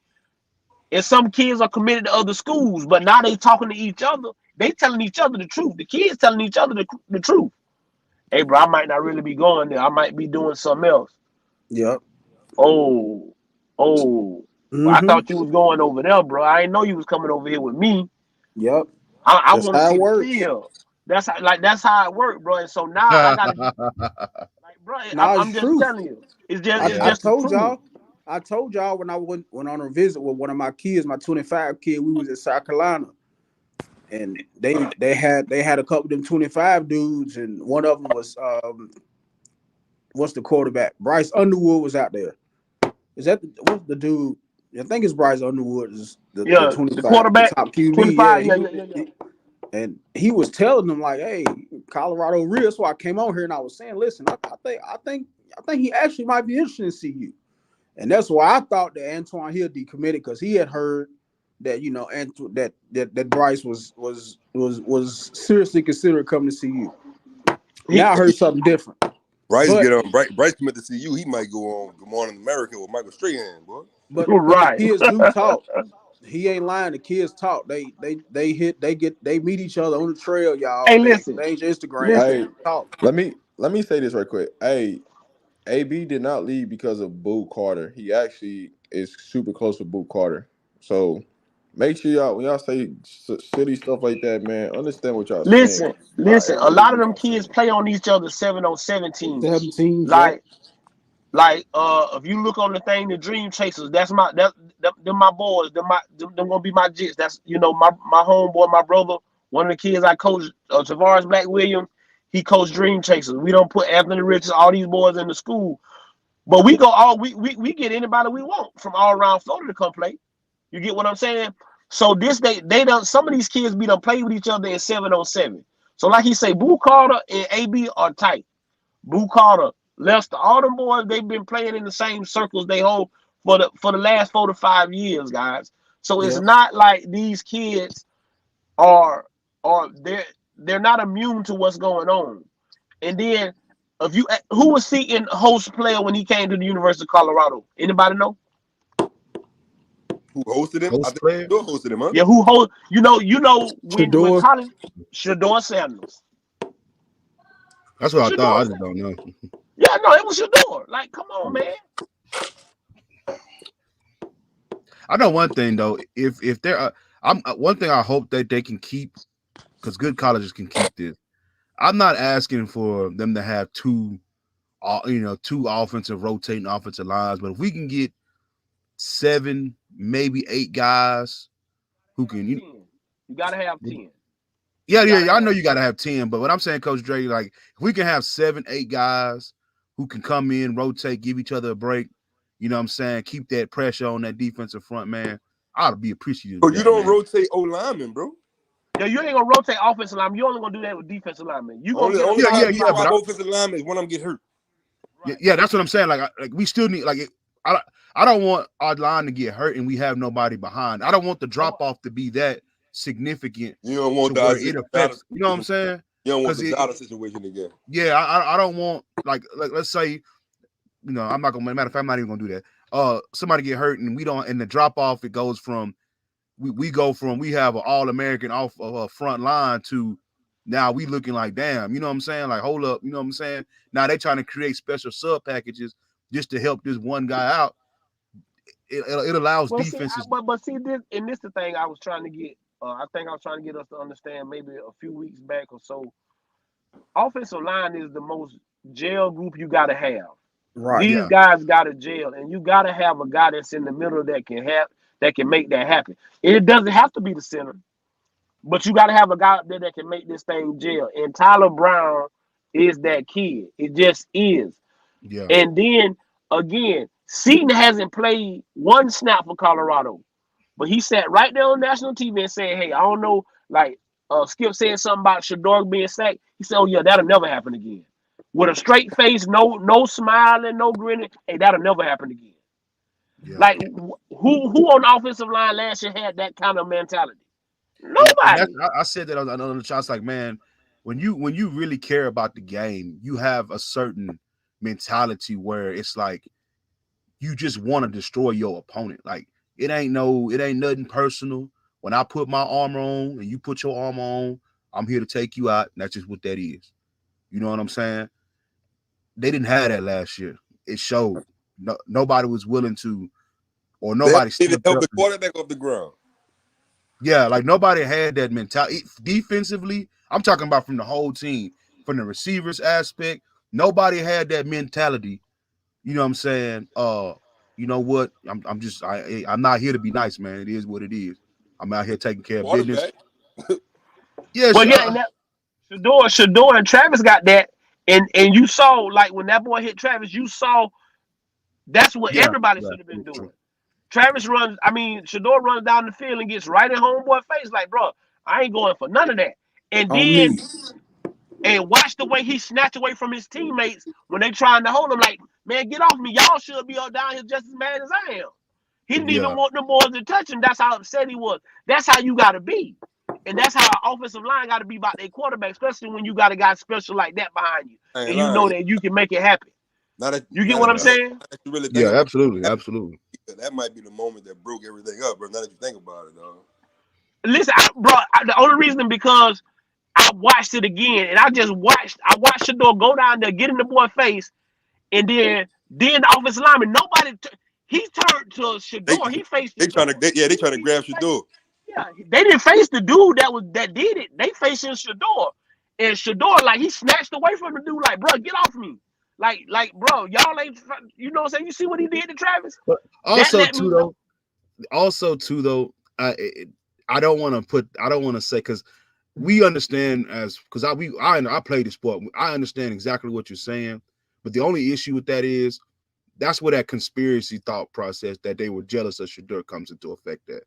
and some kids are committed to other schools, but now they talking to each other. They telling each other the truth. The kids telling each other the truth. Hey, bro, I might not really be going there. I might be doing something else. Yep. Oh. Well, I thought you was going over there, bro. I didn't know you was coming over here with me. Yep. I want to see the field. That's how it worked, bro. And so now I gotta like, bro. I'm just telling you, it's just I told y'all when I went on a visit with one of my kids, my 25 kid. We was in South Carolina, and they had a couple of them 25 dudes, and one of them was what's the quarterback? Bryce Underwood was out there. Is that what's the dude? I think it's Bryce Underwood is the 25, the quarterback, the top QB. 25, yeah. And he was telling them like, "Hey, Colorado real." So I came on here and I was saying, "Listen, I think he actually might be interested in CU," and that's why I thought that Antoine Hill decommitted because he had heard that and that Bryce was seriously considering coming to CU. Now I heard something different. Bryce commit to CU. He might go on Good Morning America with Michael Strahan, boy. But the kids do talk. He ain't lying. The kids talk. They meet each other on the trail, y'all. Hey, listen. They Instagram. Hey, talk. let me say this right quick. Hey, AB did not leave because of Boo Carter. He actually is super close with Boo Carter. So make sure y'all, when y'all say silly stuff like that, man, understand what y'all saying. Listen. A lot of them kids play on each other 7-on-7 teams. 17, Like if you look on the thing, the Dream Chasers, them my boys, them gonna be my jits. That's my homeboy, my brother, one of the kids I coached, Tavares Black Williams, he coached Dream Chasers. We don't put Anthony Richards, all these boys in the school, but we go we get anybody we want from all around Florida to come play. You get what I'm saying? So they don't, some of these kids be done play with each other in 7-on-7. So like he say, Boo Carter and AB are tight. Boo Carter, Lester, all them boys, they've been playing in the same circles they hold for the last 4 to 5 years, guys. So it's not like these kids are they're not immune to what's going on. And then if you who was Seton host player when he came to the University of Colorado? Anybody know? Who hosted him? I Host think player? Shador hosted him, huh? Yeah, who host? You know when Shador. college Shador Sanders. That's what I Shador thought. I just Sanders. don't know. Yeah, no, it was Shador. Like, come on, man. I know one thing though. If they're, one thing I hope that they can keep, because good colleges can keep this. I'm not asking for them to have two offensive rotating offensive lines, but if we can get 7, maybe 8 guys who can, You gotta have 10. yeah, I know you gotta have 10, but what I'm saying, Coach Dre, like if we can have 7, 8 guys who can come in, rotate, give each other a break, you know what I'm saying, keep that pressure on that defensive front, man, I'd be appreciative. But you don't rotate O linemen, bro. Yeah, you ain't gonna rotate offensive linemen. You only gonna do that with defensive linemen. You gonna Only get time you but swap offensive linemen is when I'm get hurt. right. Yeah, that's what I'm saying. Like we still need I don't want our line to get hurt and we have nobody behind. I don't want the drop off to be that significant. You don't want where it affects. You know what I'm saying? You don't want the dollar situation again. Yeah, I don't want like let's say, I'm not gonna, matter of fact, I'm not even gonna do that. Somebody get hurt and we don't, and the drop off, it goes from we go from we have an all-American off of a front line to now we looking like, damn, you know what I'm saying? Like, hold up, you know what I'm saying? Now they trying to create special sub packages just to help this one guy out. It allows defenses. See this, and this the thing I was trying to get. I think I was trying to get us to understand maybe a few weeks back or so. Offensive line is the most jail group you gotta have. Right. These guys got to jail, and you got to have a guy that's in the middle that can make that happen. And it doesn't have to be the center, but you got to have a guy up there that can make this thing jail. And Tyler Brown is that kid. It just is. Yeah. And then again, Seton hasn't played one snap for Colorado, but he sat right there on national TV and said, "Hey, I don't know." Like Skip said something about Shador being sacked. He said, "Oh yeah, that'll never happen again." With a straight face, no smiling, no grinning. Hey, that'll never happen again. Yeah. Like who on the offensive line last year had that kind of mentality? Nobody. I said that on the shots. Like, man, when you really care about the game, you have a certain mentality where it's like you just want to destroy your opponent. Like it ain't nothing personal. When I put my armor on and you put your armor on, I'm here to take you out. And that's just what that is. You know what I'm saying? They didn't have that last year. It showed. Nobody was willing to, or nobody didn't help the quarterback off the ground. Yeah, like nobody had that mentality. Defensively, I'm talking about from the whole team, from the receivers aspect. Nobody had that mentality. You know what I'm saying? You know what? I'm not here to be nice, man. It is what it is. I'm out here taking care of business. Yeah, well, yeah, and that Shador and Travis got that. And you saw, like, when that boy hit Travis, you saw that's what everybody should have been doing. True. Shador runs down the field and gets right in homeboy face, like, bro, I ain't going for none of that. And then and watch the way he snatched away from his teammates when they trying to hold him, like, man, get off me. Y'all should be down here just as mad as I am. He didn't even want the boys to touch him. That's how upset he was. That's how you gotta be. And that's how an offensive line got to be about their quarterback, especially when you got a guy special like that behind you. And you know that you can make it happen. You get what I'm saying? Yeah, absolutely. Absolutely. That might be the moment that broke everything up, bro. Now that you think about it, dog. Listen, the only reason because I watched it again, and I watched Shador go down there, get in the boy's face, and then the offensive lineman, he turned to Shador. He faced they trying to grab Shador. Yeah, they didn't face the dude that did it. They facing Shador, and Shador, like, he snatched away from the dude, like, bro, get off me, like, bro, y'all ain't, you know what I'm saying? You see what he did to Travis? But also too though, I don't want to say, because we understand because I play the sport. I understand exactly what you're saying, but the only issue with that is that's where that conspiracy thought process that they were jealous of Shador comes into effect. That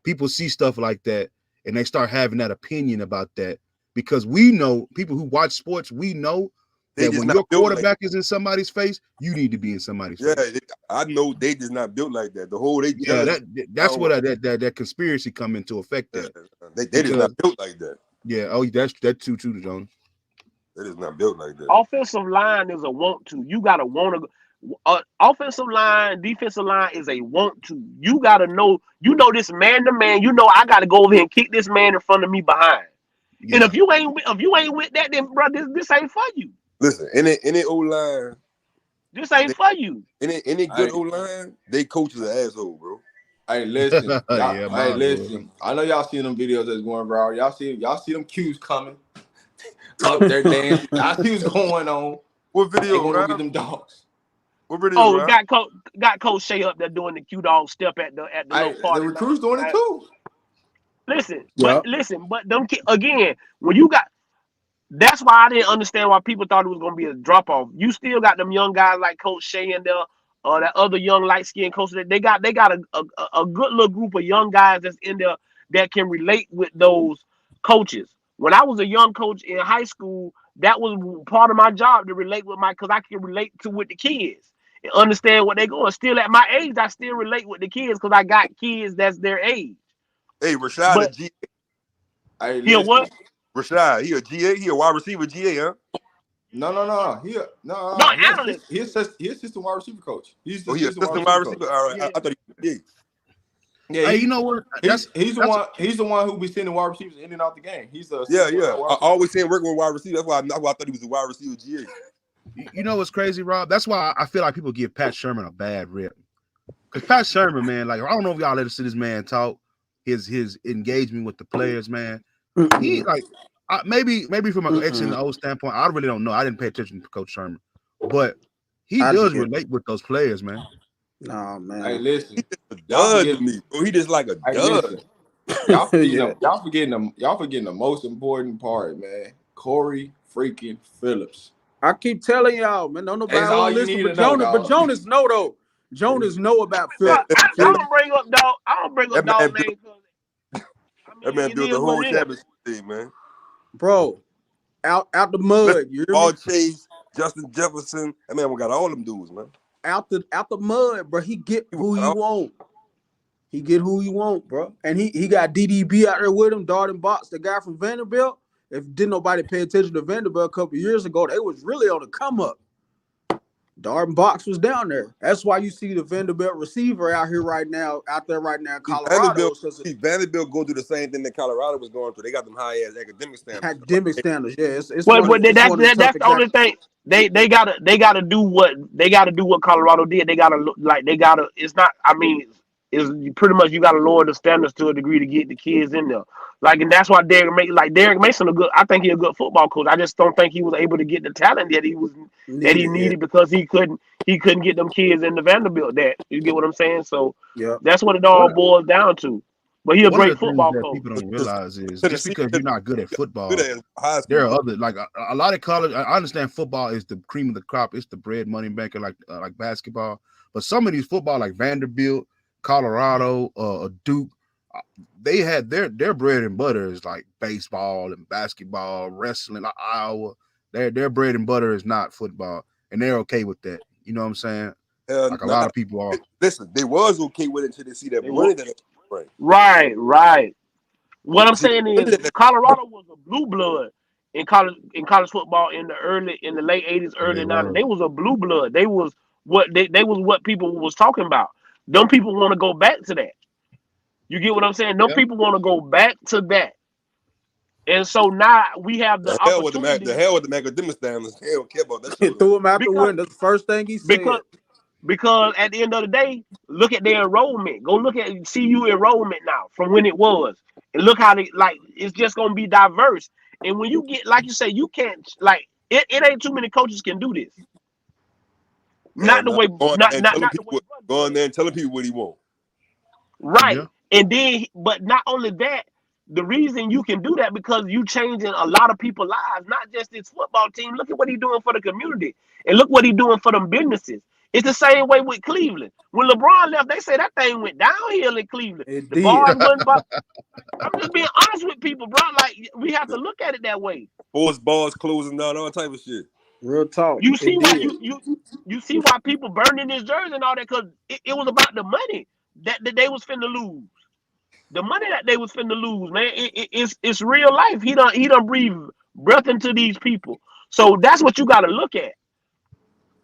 people see stuff like that and they start having that opinion about that, because we know, people who watch sports, we know that when your quarterback is in somebody's face, you need to be in somebody's face. I know they just not built like that. The whole that's what that conspiracy come into effect. That they just not built like that. Yeah. Oh, that's too, Jones. That is not built like that. Offensive line is a want to. You gotta want to. Offensive line, defensive line is a want to. You gotta know. You know this man to man. You know I gotta go over here and kick this man in front of me behind. Yeah. And if you ain't with that, then bro, this ain't for you. Listen, any old line, This ain't for you. any good old line, they coach is an asshole, bro. Hey, listen. Yeah, Hey, listen. I know y'all see them videos that's going viral. Y'all see them cues coming up there dancing. Y'all see what's going on. What They video, gonna right? get them dogs. What video, Oh, right? got Coach Shea up there doing the Q dog step at the little party. The recruits doing it too. Listen, Yeah. but them again, when you got. That's why I didn't understand why people thought it was gonna be a drop off. You still got them young guys like Coach Shea and that other young light skinned coach. They got a good little group of young guys that's in there that can relate with those coaches. When I was a young coach in high school, that was part of my job to relate with because I can relate with the kids and understand what they're going. Still at my age, I still relate with the kids because I got kids that's their age. Hey, Rashad But a G. Hey, you know listen. what? Rashad, he a GA. He a wide receiver GA, huh? No. No, analyst. He's assistant wide receiver coach. He's the Oh, he assistant assistant wide coach. receiver. All right, Yeah. I thought he was GA. Yeah, Hey, you know what? he's the one who be sending wide receivers in and out the game. He's a Yeah. wide receiver. I always seen working with wide receiver. That's why I thought he was a wide receiver GA. You know what's crazy, Rob? That's why I feel like people give Pat Sherman a bad rep. Because Pat Sherman, man, like I don't know if y'all ever see this man talk, his engagement with the players, man. He like maybe from an X and O standpoint, I really don't know. I didn't pay attention to Coach Sherman, but he does relate with those players, man. Nah, man. Hey, listen. He just a dud to me, bro. He just like a dud. Listen. Y'all forgetting the most important part, man. Corey freaking Phillips. I keep telling y'all, man. Don't nobody That's all want to you listen, need but to know, Jonas. dog. But Jonas know though. Jonas know about Phillips. I don't bring up dog. I don't bring up That man dog names. That man built the whole championship team, man. Bro, out the mud. You hear Paul me? Chase, Justin Jefferson. That man got all them dudes, man. Out the mud, bro. He get who he want. He get who he want, bro. And he got DDB out there with him, Darden Box, the guy from Vanderbilt. If didn't nobody pay attention to Vanderbilt a couple years ago, they was really on the come up. Darden Box was down there. That's why you see the Vanderbilt receiver out there right now in Colorado. Vanderbilt go through the same thing that Colorado was going through. They got them high ass academic standards. Academic standards, yeah. That's the only thing. They gotta do what Colorado did. They gotta. It's not. I mean, is pretty much you gotta lower the standards to a degree to get the kids in there. Like, and that's why Derek Mason I think he's a good football coach. I just don't think he was able to get the talent that he needed because he couldn't get them kids in the Vanderbilt. That you get what I'm saying? So that's what it all boils down to. But he's a great football coach. People don't realize is just because you're not good at football, there are other like a lot of college. I understand football is the cream of the crop. It's the bread money maker like basketball. But some of these football like Vanderbilt, Colorado, Duke, they had their bread and butter is like baseball and basketball, wrestling. Like Iowa, their bread and butter is not football, and they're okay with that. You know what I'm saying? Like a lot of people are. Listen, they was okay with it until they see that money that. Right. What I'm saying is Colorado was a blue blood in college football in the late 80s, early 90s. They was a blue blood. They was what people was talking about. Them people want to go back to that. You get what I'm saying? Them people want to go back to that. And so now we have the opportunity. The hell with the academic standards. They don't care about that shit. Threw him out the window. That's the first thing he said. Because at the end of the day, look at their enrollment. Go look at CU enrollment now from when it was. And look how it's just going to be diverse. And when you get, like you say, you can't, it ain't too many coaches can do this. Not the way. Go in there and telling people what he want. Right. Yeah. And then, but not only that, the reason you can do that because you changing a lot of people's lives, not just this football team. Look at what he's doing for the community. And look what he's doing for them businesses. It's the same way with Cleveland. When LeBron left, they say that thing went downhill in Cleveland. The bars wasn't I'm just being honest with people, bro. Like, we have to look at it that way. Sports bars closing down, all type of shit. Real talk. You see why you see why people burning his jersey and all that because it was about the money that they was finna lose. The money that they was finna lose, man, it's real life. He done breathe breath into these people. So that's what you got to look at.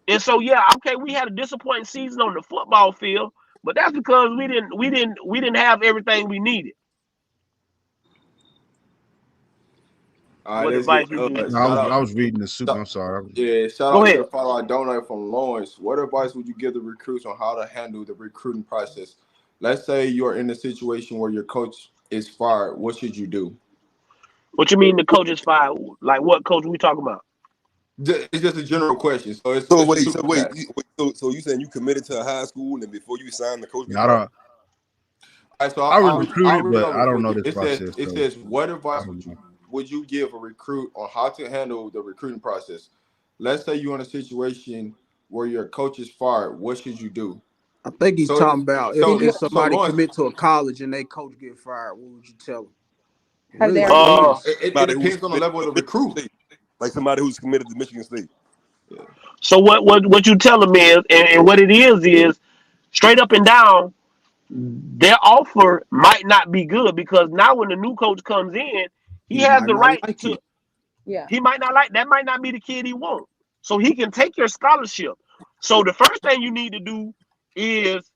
And so yeah, okay, we had a disappointing season on the football field, but that's because we didn't have everything we needed. All right, What let's advice get would you? No, shout I out. was reading the super. I'm sorry. Yeah, shout Go out to the ahead. follow I donate from Lawrence. What advice would you give the recruits on how to handle the recruiting process? Let's say you're in a situation where your coach is fired. What should you do? What you mean the coach is fired? Like what coach we talking about? It's just a general question, so it's So a wait, super chat. so you saying you committed to a high school and before you signed the coach get I fired? don't. All right, so I was I'll recruited, read it but over I don't for know you. this process. It So says what I advice don't know. would you give a recruit on how to handle the recruiting process? Let's say you're in a situation where your coach is fired. What should you do? I think he's So talking it's about so if so somebody Lawrence, commit to a college and they coach get fired, what would you tell them? It Have they really already Uh, depends. left? it Somebody who's depends on the committed level of to the Michigan recruit. State, like somebody who's committed to Michigan State. Yeah. so what you tell them is, and what it is straight up and down, their offer might not be good because now when the new coach comes in, he He has might the not right like to. it. Yeah. He might not like that. Might not be the kid he wants. So he can take your scholarship. So the first thing you need to do is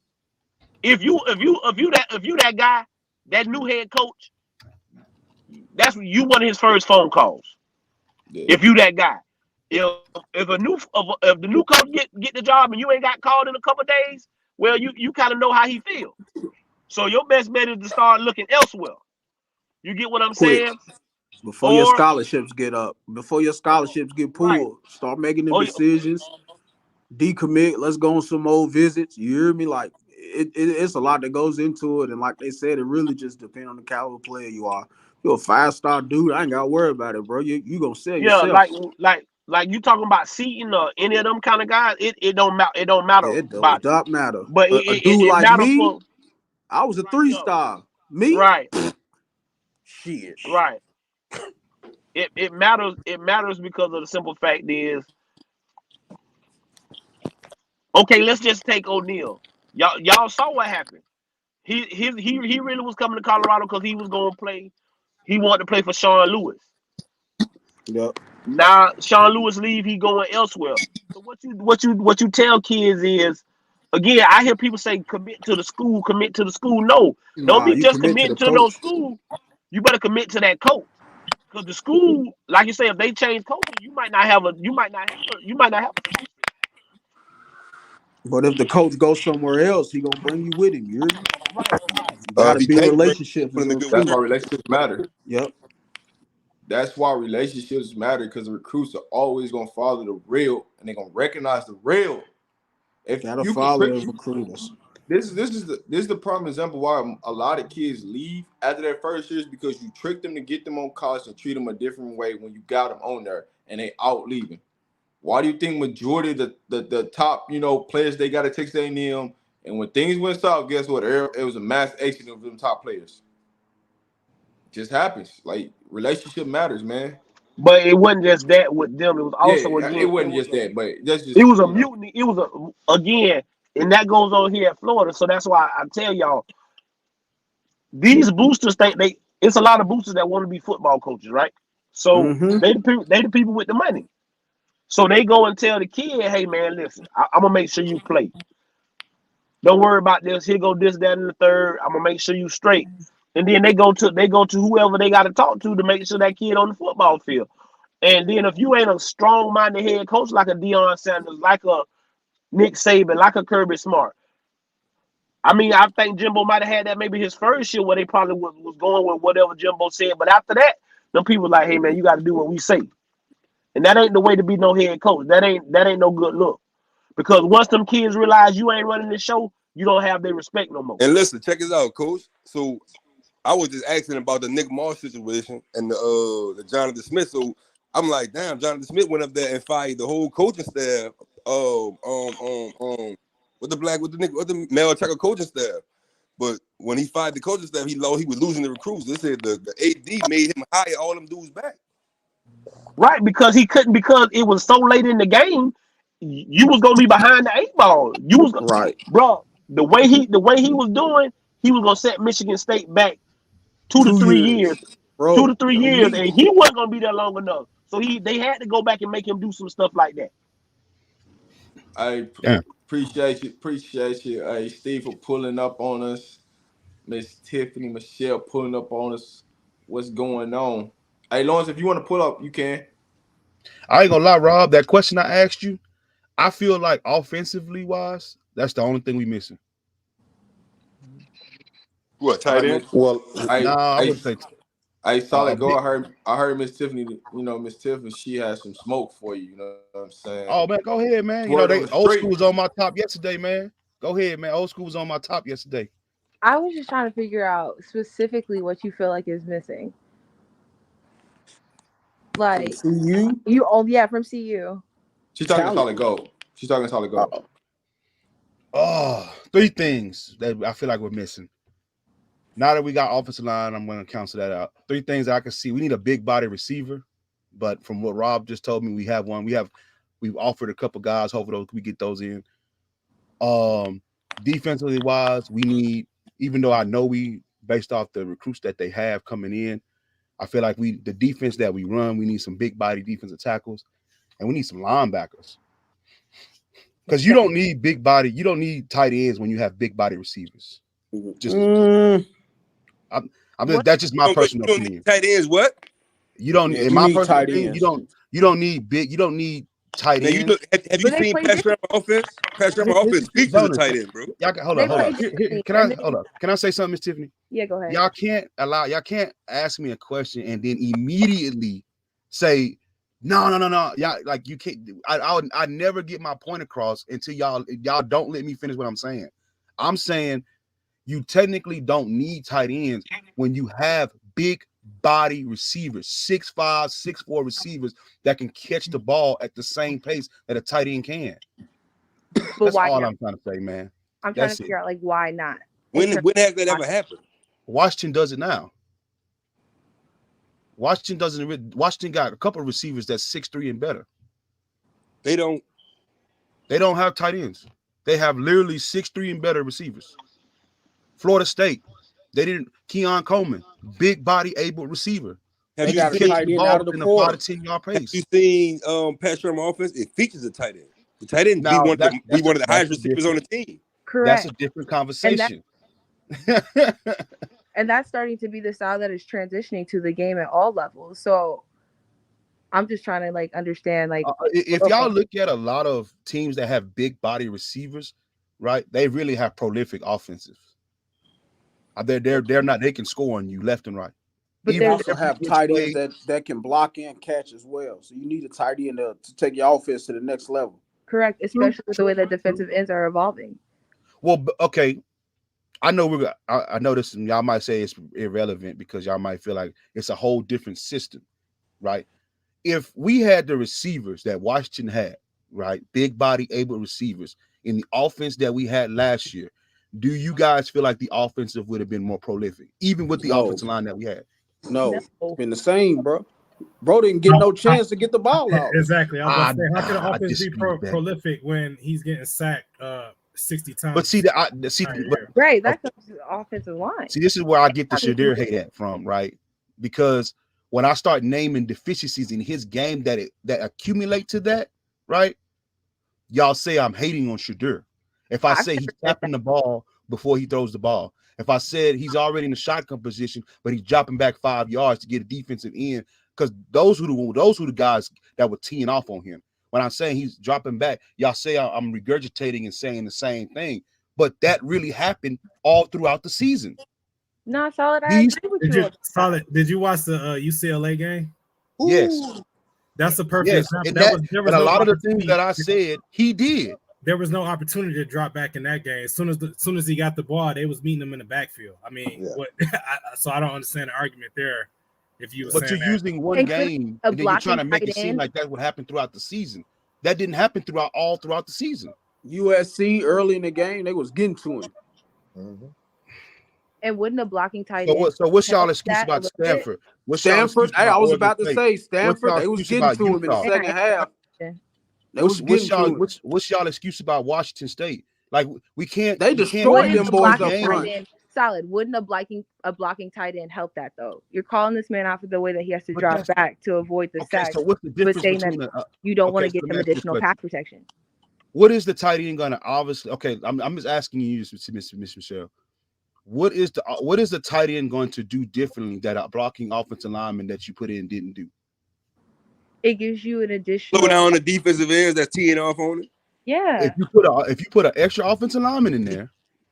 if you that guy, that new head coach, that's you one of his first phone calls. Yeah. If you that guy, if the new coach get the job and you ain't got called in a couple of days, well you kind of know how he feels. So your best bet is to start looking elsewhere. You get what I'm Quick. saying? Before your Or scholarships get up, before your scholarships get right. pulled, start making them Or decisions. Decommit. Let's go on some old visits. You hear me? Like it's a lot that goes into it, and like they said, it really just depends on the caliber player you are. If you're a 5-star dude, I ain't got to worry about it, bro. You gonna sell yeah, yourself. like you talking about Seaton or any of them kind of guys. It don't matter. It don't matter It about them. don't matter. But A dude it like matter me, for I was a right. Yeah. 3-star. Me, Right. shit. Right. It matters. It matters because of the simple fact is, okay, let's just take O'Neal. Y'all saw what happened. He really was coming to Colorado because he was going to play. He wanted to play for Sean Lewis. Yep. Now Sean Lewis leave, he going elsewhere. So what you tell kids is, again, I hear people say commit to the school, commit to the school. No, don't Nah, be you just commit to committing the to no coach. school. You better commit to that coach. Because the school, like you say, if they change coaches, you might not have a scholarship. But if the coach goes somewhere else, he gonna bring you with him. You hear me? Right. You gotta If he build can't bring relationships put is in a a good That's key. why word, relationships matter. Yep. That's why relationships matter because the recruits are always gonna follow the real and they're gonna recognize the real. If Gotta you can follow trick the recruiters. this is the prime example why a lot of kids leave after their first years because you tricked them to get them on college and treat them a different way when you got them on there and they out leaving. Why do you think majority of the top players they got at Texas A&M and when things went south, guess what? It was a mass exodus of them top players. It just happens. Like relationship matters, man. But it wasn't just that with them. It was also Yeah, it again, wasn't just that, but that's it just was a mutiny. It was again, and that goes on here at Florida. So that's why I tell y'all, these boosters think it's a lot of boosters that want to be football coaches, right? So Mm-hmm. they the people with the money. So they go and tell the kid, hey man, listen, I'm gonna make sure you play. Don't worry about this. Here go this, that, and the third. I'm gonna make sure you straight. And then they go to whoever they got to talk to make sure that kid on the football field. And then if you ain't a strong-minded head coach like a Deion Sanders, like a Nick Saban, like a Kirby Smart, I mean, I think Jimbo might have had that maybe his first year where they probably was going with whatever Jimbo said. But after that, them people like, hey man, you got to do what we say, and that ain't the way to be no head coach. That ain't no good look. Because once them kids realize you ain't running the show, you don't have their respect no more. and listen, check this out, coach. So I was just asking about the Nick Moss situation and the Jonathan Smith. So I'm like, damn, Jonathan Smith went up there and fired the whole coaching staff. With the male attacker coaching staff. But when he fired the coaching staff, he was losing the recruits. They said the AD made him hire all them dudes back. Right, because he couldn't, because it was so late in the game. You was gonna be behind the 8 ball. You was, Right. bro. The way he was doing, he was gonna set Michigan State back 2 to 3 years, bro. 2 to 3 years, and he wasn't gonna be there long enough. So they had to go back and make him do some stuff like that. I Yeah. appreciate you. Hey, Steve, for pulling up on us. Miss Tiffany, Michelle pulling up on us. What's going on? Hey, Lawrence, if you want to pull up, you can. I ain't gonna lie, Rob. That question I asked you, I feel like offensively wise, that's the only thing we missing. What, tight end? Well, I wouldn't say. Solid go. I heard Miss Tiffany. You know, Miss Tiffany, she has some smoke for you. You know what I'm saying? Oh man, go ahead, man. You know, they old school was on my top yesterday, man. Go ahead, man. Old school was on my top yesterday. I was just trying to figure out specifically what you feel like is missing. Like CU? From CU. She's talking solid gold. She's talking solid gold. Oh, 3 things that I feel like we're missing. Now that we got offensive line, I'm going to cancel that out. 3 things that I can see. We need a big body receiver, but from what Rob just told me, we have one. We've offered a couple guys. Hopefully, we get those in. Defensively wise, we need. Even though I know we, based off the recruits that they have coming in, I feel like the defense that we run, we need some big body defensive tackles, and we need some linebackers. Because you don't need big body, you don't need tight ends when you have big body receivers. That's just my personal opinion. Tight ends, what? You don't need, in my personal opinion, you don't need tight ends. Have you seen Pat Shermer offense? Pat Shermer offense features a tight end, bro. Hold on. Can I say something, Miss Tiffany? Yeah, go ahead. Y'all can't ask me a question and then immediately say no. Y'all, like, you can't. I never get my point across until y'all don't let me finish what I'm saying. I'm saying you technically don't need tight ends when you have big body receivers, 6'5", 6'4" receivers that can catch the ball at the same pace that a tight end can. That's all I'm trying to say, man. I'm trying to figure out, like, why not? When has that ever happened? Washington does it now. Washington got a couple of receivers that's 6'3" and better. They don't have tight ends. They have literally 6'3" and better receivers. Florida State, they didn't. Keon Coleman, big body able receiver. Have you got a tight end out of the portal? Have you seen Pat Shermer offense? It features a tight end. The tight end be one of the highest receivers on the team. Correct. That's a different conversation. And that's starting to be the style that is transitioning to the game at all levels. So I'm just trying to, like, understand, like, if y'all look at a lot of teams that have big body receivers, right? They really have prolific offensive. They're not. They can score on you left and right. But they also have tight ends that can block and catch as well. So you need a tight end to take your offense to the next level. Correct, especially with the way that defensive ends are evolving. Well, okay. I know I know this, and y'all might say it's irrelevant because y'all might feel like it's a whole different system, right? If we had the receivers that Washington had, right, big body able receivers in the offense that we had last year, do you guys feel like the offensive would have been more prolific, even with the offensive line that we had? No, it's been the same, bro. Bro didn't get no chance to get the ball out. Exactly. I was about to say, how can the offense be prolific when he's getting sacked 60 times? But right, that comes to the offensive line. See, this is where I get the Shadir hate at from, right? Because when I start naming deficiencies in his game that accumulate to that, right? Y'all say I'm hating on Shadir. If I say he's tapping the ball before he throws the ball, if I said he's already in the shotgun position, but he's dropping back 5 yards to get a defensive end, because those who the guys that were teeing off on him. When I'm saying he's dropping back, y'all say I'm regurgitating and saying the same thing, but that really happened all throughout the season. No, Solid. I agree with you. Solid. Did you watch the UCLA game? Yes. That's a perfect example. And a lot of the things that I said, he did. There was no opportunity to drop back in that game. As soon as he got the ball, they was meeting him in the backfield. I mean, so I don't understand the argument there. If you, but you're using one game and then you're trying to make it seem like that would happen throughout the season. That didn't happen throughout the season. USC early in the game, they was getting to him. Mm-hmm. And wouldn't a blocking tight end? So what's y'all excuse about Stanford? Stanford? Hey, I was about to say Stanford. They was getting to him in the second half. What's y'all excuse about Washington State? Like we can't. They destroyed them boys up front. solid. Wouldn't a blocking tight end help that though? You're calling this man out for the way that he has to drop back to avoid the sack. So what's the difference between you don't want to get them additional pass protection? What is the tight end going to obviously? Okay, I'm just asking you, Miss Michelle. What is the tight end going to do differently that a blocking offensive lineman that you put in didn't do? It gives you an additional. Slow down the defensive ends that's teeing off on it. Yeah. If you put an extra offensive lineman in there,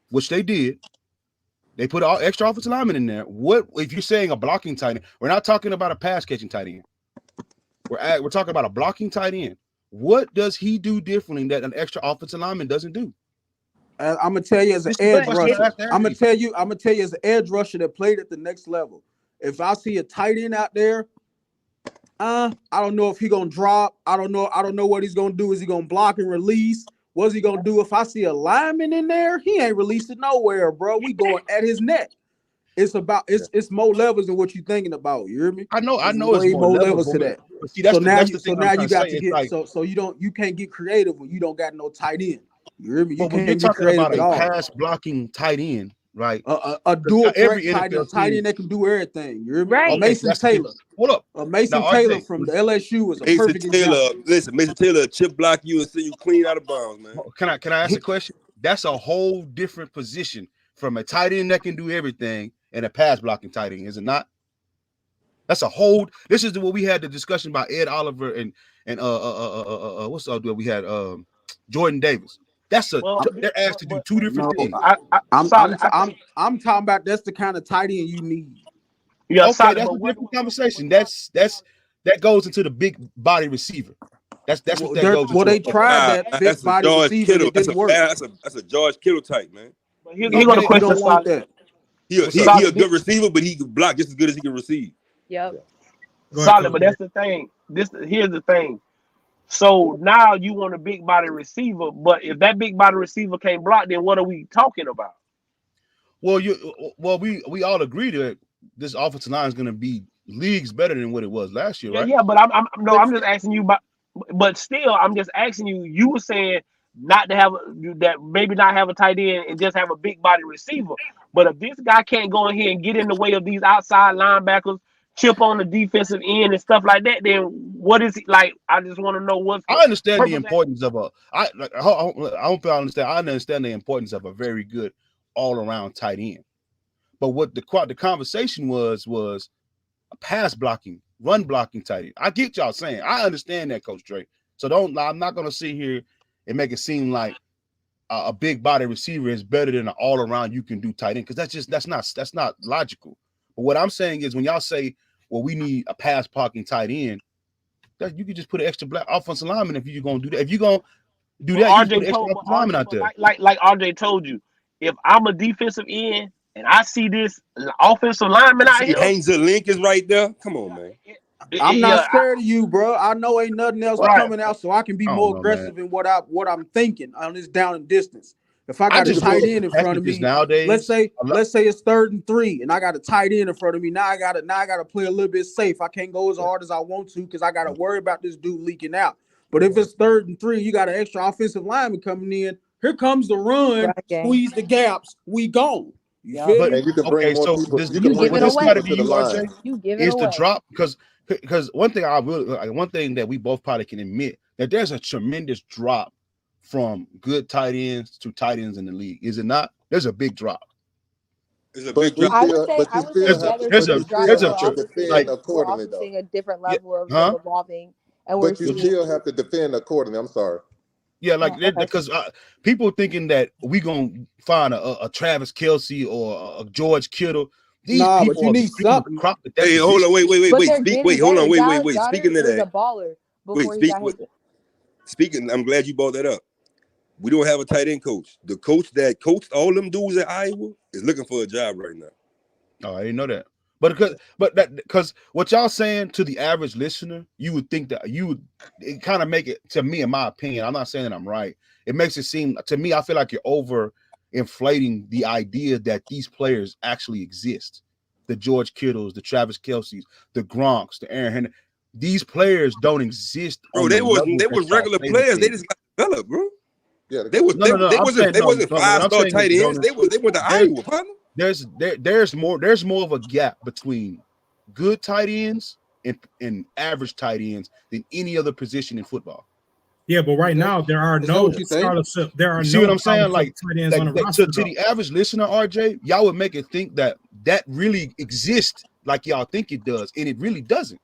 which they did, they put an extra offensive lineman in there. What if you're saying a blocking tight end? We're not talking about a pass catching tight end. We're talking about a blocking tight end. What does he do differently that an extra offensive lineman doesn't do? I'm gonna tell you as an edge rusher. I'm gonna tell you as an edge rusher that played at the next level. If I see a tight end out there, I don't know if he's gonna drop. I don't know what he's gonna do. Is he gonna block and release? What's he gonna do? If I see a lineman in there, he ain't releasing nowhere, bro. We going at his neck. It's more levels than what you're thinking about. You hear me? I know it's more levels to that. See, now you got to get so you can't get creative when you don't got no tight end. You hear me? You can't get creative at all. Pass blocking tight end, right? A dual threat tight end that can do everything. You hear me? Right. Mason Taylor. Hold up. Mason Taylor from the LSU was a perfect example. Listen, Mason Taylor chip block you and send you clean out of bounds, man. Can I ask a question? That's a whole different position from a tight end that can do everything and a pass blocking tight end, is it not? That's a whole. This is what we had the discussion about Ed Oliver and what's the other we had Jordan Davis. They're asked to do two different things. I'm talking about that's the kind of tight end you need. Yeah, okay, that's a different conversation. That goes into the big body receiver. That's what that goes into. Well, they tried that big body receiver. It didn't work. That's a George Kittle type, man. He's going to question that. He's a good receiver, but he can block just as good as he can receive. Yep. Solid, but that's the thing. Here's the thing. So now you want a big body receiver, but if that big body receiver can't block, then what are we talking about? Well, we all agree that this offensive line is going to be leagues better than what it was last year, right? Yeah, but I'm just asking you about. But still, I'm just asking you. You were saying not to have that, maybe not have a tight end and just have a big body receiver. But if this guy can't go in here and get in the way of these outside linebackers, chip on the defensive end and stuff like that, then what is it like? I just want to know what's. I understand the importance of I don't feel I understand. I understand the importance of a very good all around tight end. But what the conversation was a pass blocking, run blocking tight end. I get y'all saying. I understand that, Coach Dre. So I'm not gonna sit here and make it seem like a big body receiver is better than an all around you can do tight end, because that's not logical. But what I'm saying is when y'all say, well, we need a pass blocking tight end, that you can just put an extra black offensive lineman if you're gonna do that. If you're gonna do that, you put an extra offensive lineman out there. Like RJ told you, if I'm a defensive end and I see this offensive lineman out here, Hansel Lincoln's right there. Come on, man. I'm not scared of you, bro. I know ain't nothing else coming out, so I can be more aggressive in what I'm thinking on this down and distance. If I got a tight end in front of me, nowadays, let's say it's 3rd and 3, and I got a tight end in front of me. Now I gotta play a little bit safe. I can't go as hard as I want to because I gotta worry about this dude leaking out. But if it's 3rd and 3, you got an extra offensive lineman coming in. Here comes the run, squeeze the gaps, we gone. You feel me? You can bring more people. This strategy you give is to drop because one thing that we both probably can admit that there's a tremendous drop from good tight ends to tight ends in the league, is it not? There's a big drop. There's a big drop. I would say accordingly, though. Seeing a different level of evolving, and but you still have to defend accordingly. I'm sorry. Yeah, because people thinking that we gonna find a Travis Kelce or a George Kittle. These people but you need something. Hey, hold on, wait. Hold on, wait. Speaking of that, a baller before speaking. I'm glad you brought that up. We don't have a tight end coach. The coach that coached all them dudes at Iowa is looking for a job right now. Oh, I didn't know that. Because what y'all saying to the average listener, you would think that it kind of make it, to me, in my opinion, I'm not saying that I'm right. It makes it seem, to me, I feel like you're over inflating the idea that these players actually exist. The George Kittles, the Travis Kelce's, the Gronks, the Aaron Henry. These players don't exist. Bro, they was regular players. They just got developed, bro. Yeah, they wasn't 5-star tight ends. They went to Iowa, partner. there's more of a gap between good tight ends and average tight ends than any other position in football. Yeah, but right now there are no scholarship. There are You see no what I'm saying? Like tight ends on the roster. To the average listener, RJ, y'all would make it think that really exists like y'all think it does, and it really doesn't.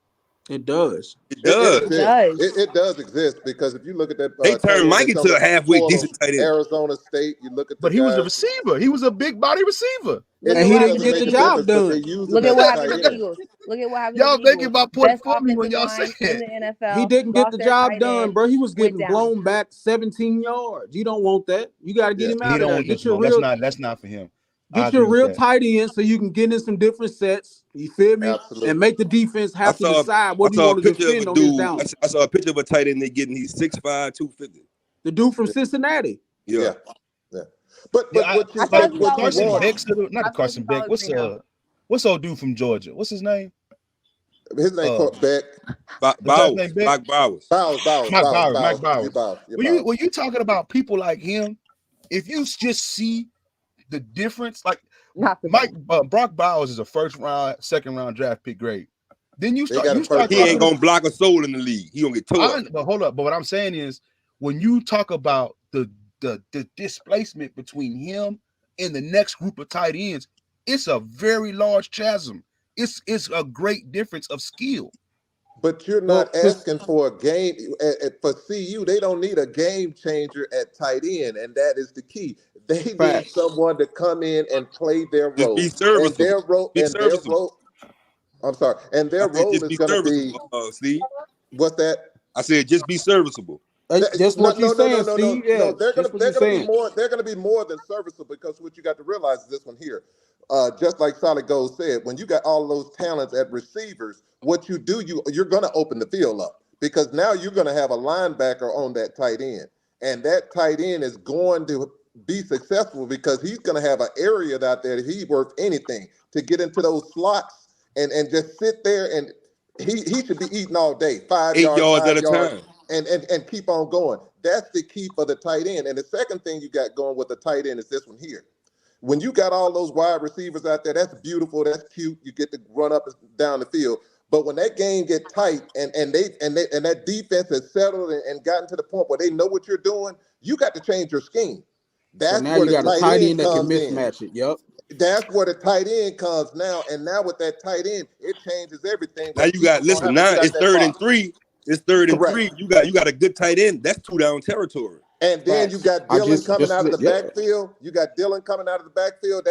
It does. It does exist because if you look at that, they turned Mike into a halfway decent tight end. Arizona State, you look at the but he was a receiver. He was a big body receiver. And he didn't get the job done. Look at what happened to the Eagles. Look at what happened y'all to the Eagles. making my point Best for me when offensive y'all line say in the NFL. He didn't get the job done, bro. He was getting down. blown back 17 yards. You don't want that. You got to get him out of there. Get your real. That's not for him. Get your real tight end so you can get in some different sets. You feel me? Absolutely. And make the defense have to decide what you want to defend on this down. I saw a picture of a tight end they're getting. He's 6'5", 250. The dude from Cincinnati. Yeah. But Carson Beck, not Carson Beck. What's old dude from Georgia? What's his name? His name called Beck. Mike Bowers. Mike Bowers. When you talking about people like him, if you just see the difference, like Brock Bowers is a first round, second round draft pick grade. Then you start. He ain't gonna block a soul in the league. He gonna get tore. But hold up. But what I'm saying is, when you talk about the displacement between him and the next group of tight ends, it's a very large chasm. It's a great difference of skill. But you're not asking for a game for CU. They don't need a game changer at tight end, and that is the key. They need someone to come in and play their role. Be serviceable. I'm sorry. And their role is going to be. Steve. What's that? I said just be serviceable. Just what you're saying, Steve. No, they're going to be more. They're going to be more than serviceable because what you got to realize is this one here. Just like Solid Gold said, when you got all those talents at receivers, what you do, you're going to open the field up because now you're going to have a linebacker on that tight end, and that tight end is going to be successful because he's going to have an area out there that he's worth anything to get into those slots and just sit there, and he should be eating all day, 5 yards at a time, and keep on going. That's the key for the tight end. And the second thing you got going with the tight end is this one here. When you got all those wide receivers out there, that's beautiful, that's cute. You get to run up and down the field. But when that game get tight and that defense has settled and gotten to the point where they know what you're doing, you got to change your scheme. That's so now where you got a tight end that can mismatch it. Yep. That's where the tight end comes now. And now with that tight end, it changes everything. Now you got now it's 3rd and 3. It's 3rd and 3. You got a good tight end. That's 2 down territory. And then you got Dylan coming out of the backfield. You got Dylan coming out of the backfield.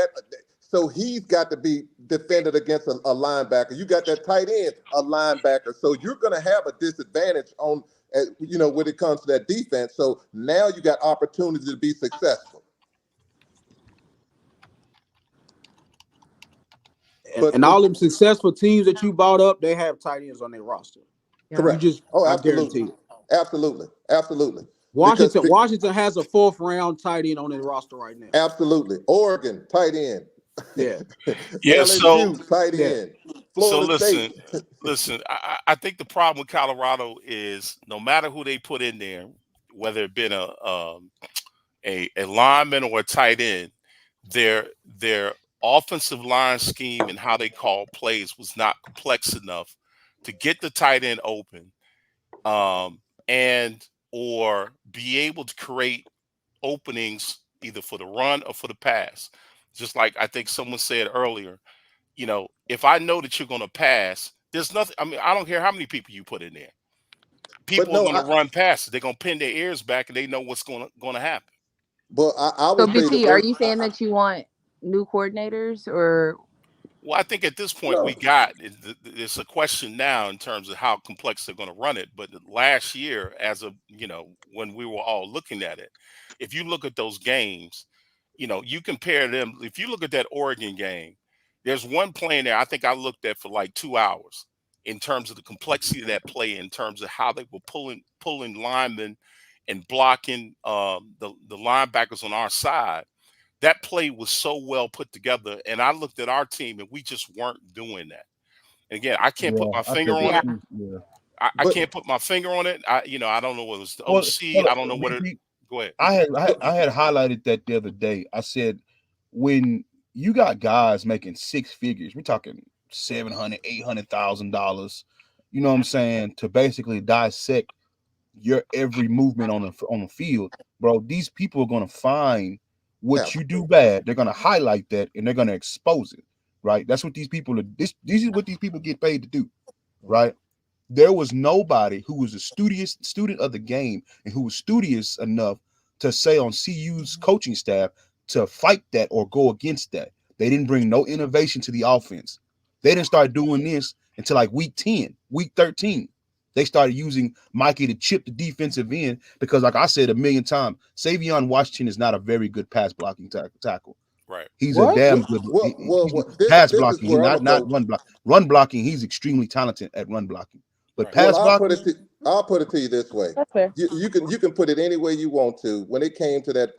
So he's got to be defended against a linebacker. You got that tight end, a linebacker. So you're going to have a disadvantage on, when it comes to that defense. So now you got opportunity to be successful. And all them successful teams that you bought up, they have tight ends on their roster. Correct. Absolutely. Absolutely. Washington has a 4th round tight end on their roster right now. Absolutely. Oregon, tight end. Yeah. LSU, tight end. Florida State. listen. I think the problem with Colorado is no matter who they put in there, whether it been a lineman or a tight end, their offensive line scheme and how they call plays was not complex enough to get the tight end open, and or be able to create openings either for the run or for the pass. Just like I think someone said earlier, if I know that you're going to pass, there's nothing. I mean, I don't care how many people you put in there. People are going to run past it. They're going to pin their ears back, and they know what's going to happen. But I would so, BT, are you saying that you want new coordinators or? Well, I think at this point it's a question now in terms of how complex they're going to run it. But last year, as of when we were all looking at it, if you look at those games, you compare them. If you look at that Oregon game, there's one play in there I think I looked at for like 2 hours in terms of the complexity of that play, in terms of how they were pulling linemen and blocking the linebackers on our side. That play was so well put together, and I looked at our team, and we just weren't doing that. And again, I can't put my finger on it. Yeah. I can't put my finger on it. I don't know what it was the OC. I don't know what it. Go ahead. I had highlighted that the other day. I said when you got guys making six figures. We're talking $700,000, $800,000. You know what I'm saying? To basically dissect your every movement on the field, bro. These people are gonna find what you do bad. They're gonna highlight that and they're gonna expose it. Right? That's what these people are. This is what these people get paid to do. Right? There was nobody who was a studious student of the game and who was studious enough to say on CU's coaching staff to fight that or go against that. They didn't bring no innovation to the offense. They didn't start doing this until like week 10, week 13. They started using Mikey to chip the defensive end because, like I said a million times, Savion Washington is not a very good pass blocking tackle. Right. He's a damn good pass blocking. He's not run block. Run blocking, he's extremely talented at run blocking. But pass blocking, I'll put it to you this way. You can put it any way you want to. When it came to that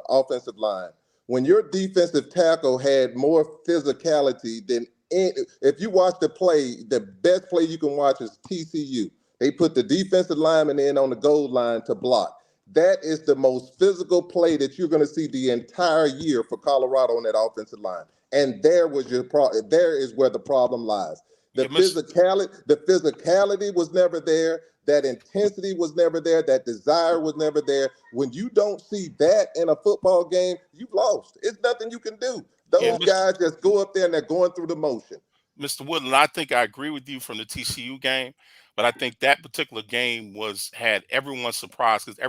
offensive line, when your defensive tackle had more physicality than if you watch the play, the best play you can watch is TCU. They put the defensive lineman in on the goal line to block. That is the most physical play that you're going to see the entire year for Colorado on that offensive line. And there was your problem. There is where the problem lies. The physicality was never there. That intensity was never there. That desire was never there. When you don't see that in a football game, you've lost. It's nothing you can do. Those guys just go up there and they're going through the motion. Mr. Woodland, I think I agree with you from the TCU game, but I think that particular game had everyone surprised because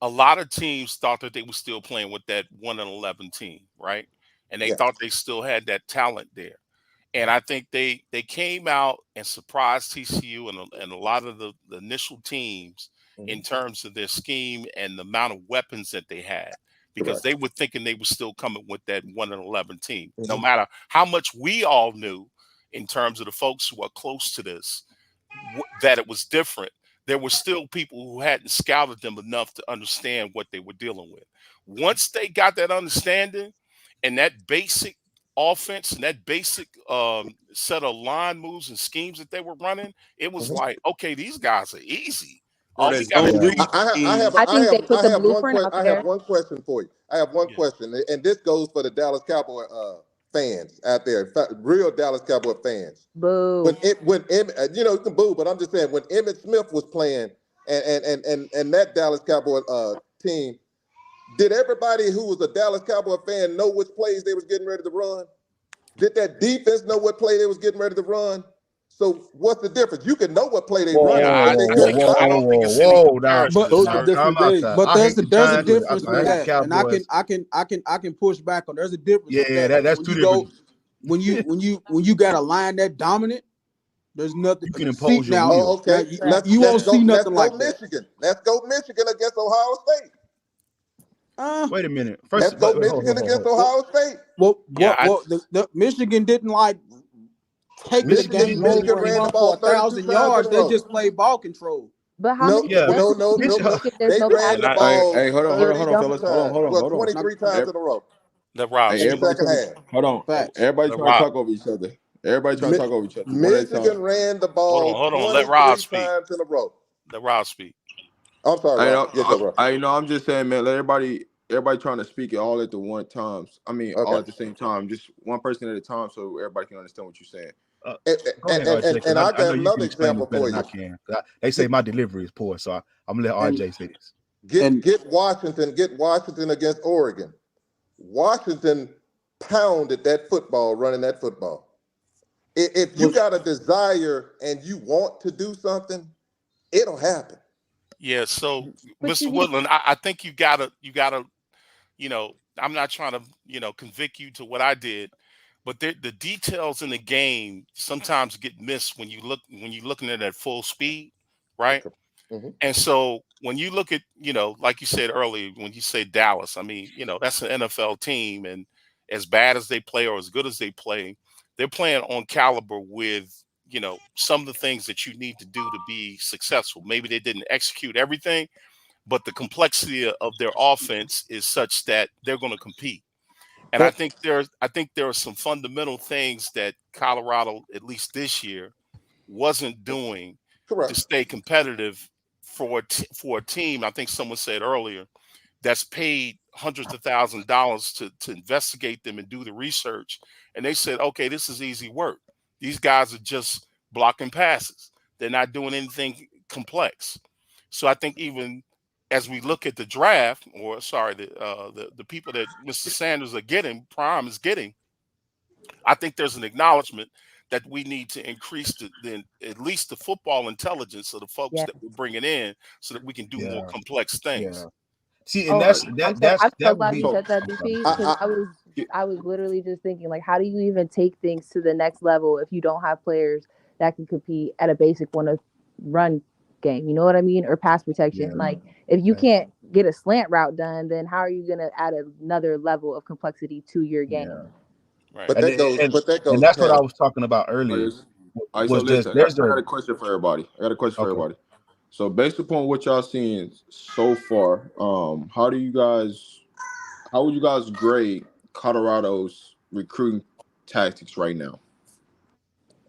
a lot of teams thought that they were still playing with that 1-11 team, right? And they thought they still had that talent there. And I think they came out and surprised TCU and a lot of the initial teams in terms of their scheme and the amount of weapons that they had. Because they were thinking they were still coming with that 1-11 team. No matter how much we all knew in terms of the folks who are close to this, that it was different, there were still people who hadn't scouted them enough to understand what they were dealing with. Once they got that understanding and that basic offense and that basic set of line moves and schemes that they were running, it was like, okay, these guys are easy. All we got to do. I have one question for you. I have one question, and this goes for the Dallas Cowboy fans out there, real Dallas Cowboy fans. Boo. When you can boo, but I'm just saying when Emmitt Smith was playing and that Dallas Cowboy team, did everybody who was a Dallas Cowboy fan know which plays they was getting ready to run? Did that defense know what play they was getting ready to run? So what's the difference? You can know what play they run. I don't think it's any comparison. But there's a difference with that, and I can push back on. There's a difference. Yeah, that's two different. When you got a line that dominant, there's nothing you can impose your will. Okay, you won't see nothing like that. Michigan. Let's go Michigan against Ohio State. Wait a minute. Let's go Michigan against Ohio State. The Michigan didn't take the game over and run for 1,000 yards. They just played ball control. But how many? No. They ran the ball. Hey, hold on, fellas. Hold on. 23 times in a row. Hold on. Everybody trying to talk over each other. Michigan ran the ball. Hold on. Let Rob speak. Times in a row. Let Rob speak. I'm sorry. I'm just saying, man. Let everybody trying to speak it all at the one time. All at the same time. Just one person at a time, so everybody can understand what you're saying. And I got another example for you. They say my delivery is poor, so I'm gonna let RJ say this. Get Washington against Oregon. Washington pounded that football, running that football. If you got a desire and you want to do something, it'll happen. Yeah. So, Mr. Woodland, I think you gotta, I'm not trying to, convict you to what I did. But the details in the game sometimes get missed when you're looking at it at full speed, right? Mm-hmm. And so when you look at, like you said earlier, when you say Dallas, that's an NFL team, and as bad as they play or as good as they play, they're playing on caliber with, some of the things that you need to do to be successful. Maybe they didn't execute everything, but the complexity of their offense is such that they're going to compete. And I think there are some fundamental things that Colorado, at least this year, wasn't doing to stay competitive for a team. I think someone said earlier that's paid hundreds of $1,000s to investigate them and do the research. And they said, okay, this is easy work. These guys are just blocking passes. They're not doing anything complex. So I think even as we look at the draft, or sorry, the people that Mr. Sanders Prime is getting, I think there's an acknowledgement that we need to increase at least the football intelligence of the folks that we're bringing in, so that we can do more complex things. See, and I'm so that would glad be. you said that, DP, because I was literally just thinking, like, how do you even take things to the next level if you don't have players that can compete at a basic run game? You know what I mean? Or pass protection. Yeah. Like, if you can't get a slant route done, then how are you going to add another level of complexity to your game? Yeah. Right. But that goes. And that's what I was talking about earlier. All right, so listen, I got a question for everybody. So based upon what y'all seeing so far, how would you guys grade Colorado's recruiting tactics right now?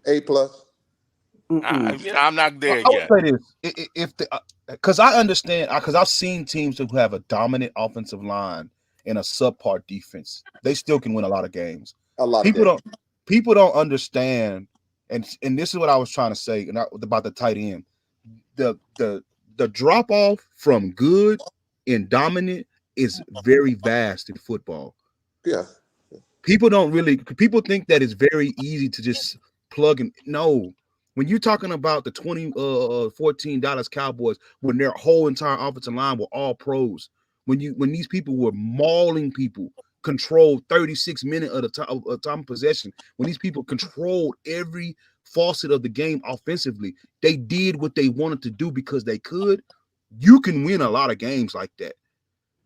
A+. I'm not there I would yet. say this, because I understand, because I've seen teams who have a dominant offensive line and a subpar defense, they still can win a lot of games. People don't understand, and this is what I was trying to say about the tight end. The drop off from good and dominant is very vast in football. Yeah. People think that it's very easy to just plug in. No. When you're talking about the 2014 Dallas Cowboys, when their whole entire offensive line were all pros, when these people were mauling people, controlled 36 minutes of the time of possession, when these people controlled every facet of the game offensively, they did what they wanted to do because they could. You can win a lot of games like that.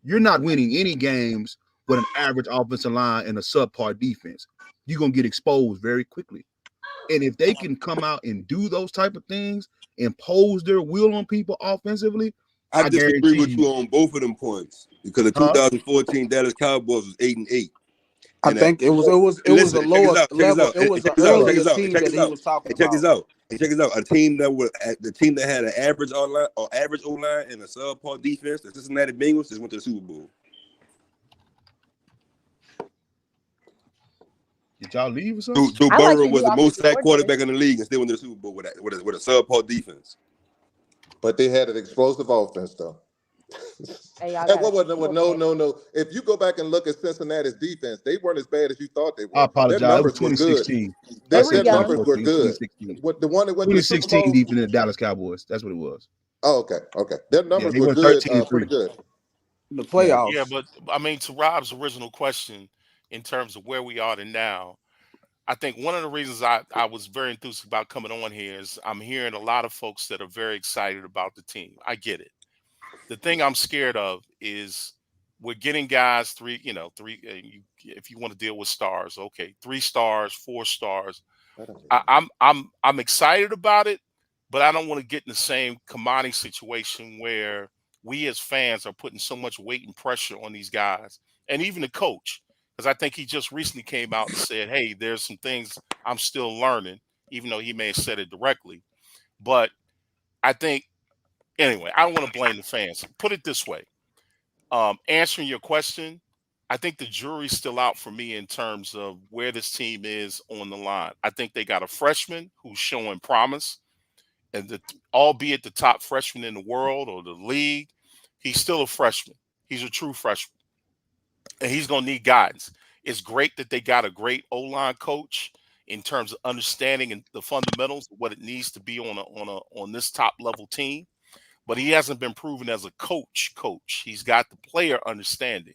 You're not winning any games with an average offensive line and a subpar defense. You're going to get exposed very quickly. And if they can come out and do those type of things, impose their will on people offensively, I disagree with you on both of them points, because the 2014 Dallas Cowboys was 8-8. I think it was a lower level. It was an earlier team that he was talking about. Check this out. A team that had an average O-line and a subpar defense, the Cincinnati Bengals, just went to the Super Bowl. Did y'all leave or something? Joe Burrow was the most sacked quarterback in the league and still went to the Super Bowl with a subpar defense. But they had an explosive offense, though. No. If you go back and look at Cincinnati's defense, they weren't as bad as you thought they were. I apologize. Their numbers were good. Their numbers were good. The one that went to 2016 defense in the Dallas Cowboys. That's what it was. Oh, okay. Their numbers were good, pretty good. The playoffs. Yeah, but I mean, to Rob's original question, in terms of where we are now, I think one of the reasons I was very enthused about coming on here is I'm hearing a lot of folks that are very excited about the team. I get it. The thing I'm scared of is we're getting guys three. If you want to deal with stars, okay, 3 stars, 4 stars. I'm excited about it, but I don't want to get in the same commodity situation where we as fans are putting so much weight and pressure on these guys, and even the coach. Because I think he just recently came out and said, hey, there's some things I'm still learning, even though he may have said it directly. But I think, anyway, I don't want to blame the fans. Put it this way. Answering your question, I think the jury's still out for me in terms of where this team is on the line. I think they got a freshman who's showing promise, and albeit the top freshman in the world or the league, he's still a freshman. He's a true freshman. And he's going to need guidance. It's great that they got a great O-line coach in terms of understanding and the fundamentals of what it needs to be on this top level team. But he hasn't been proven as a coach. He's got the player understanding.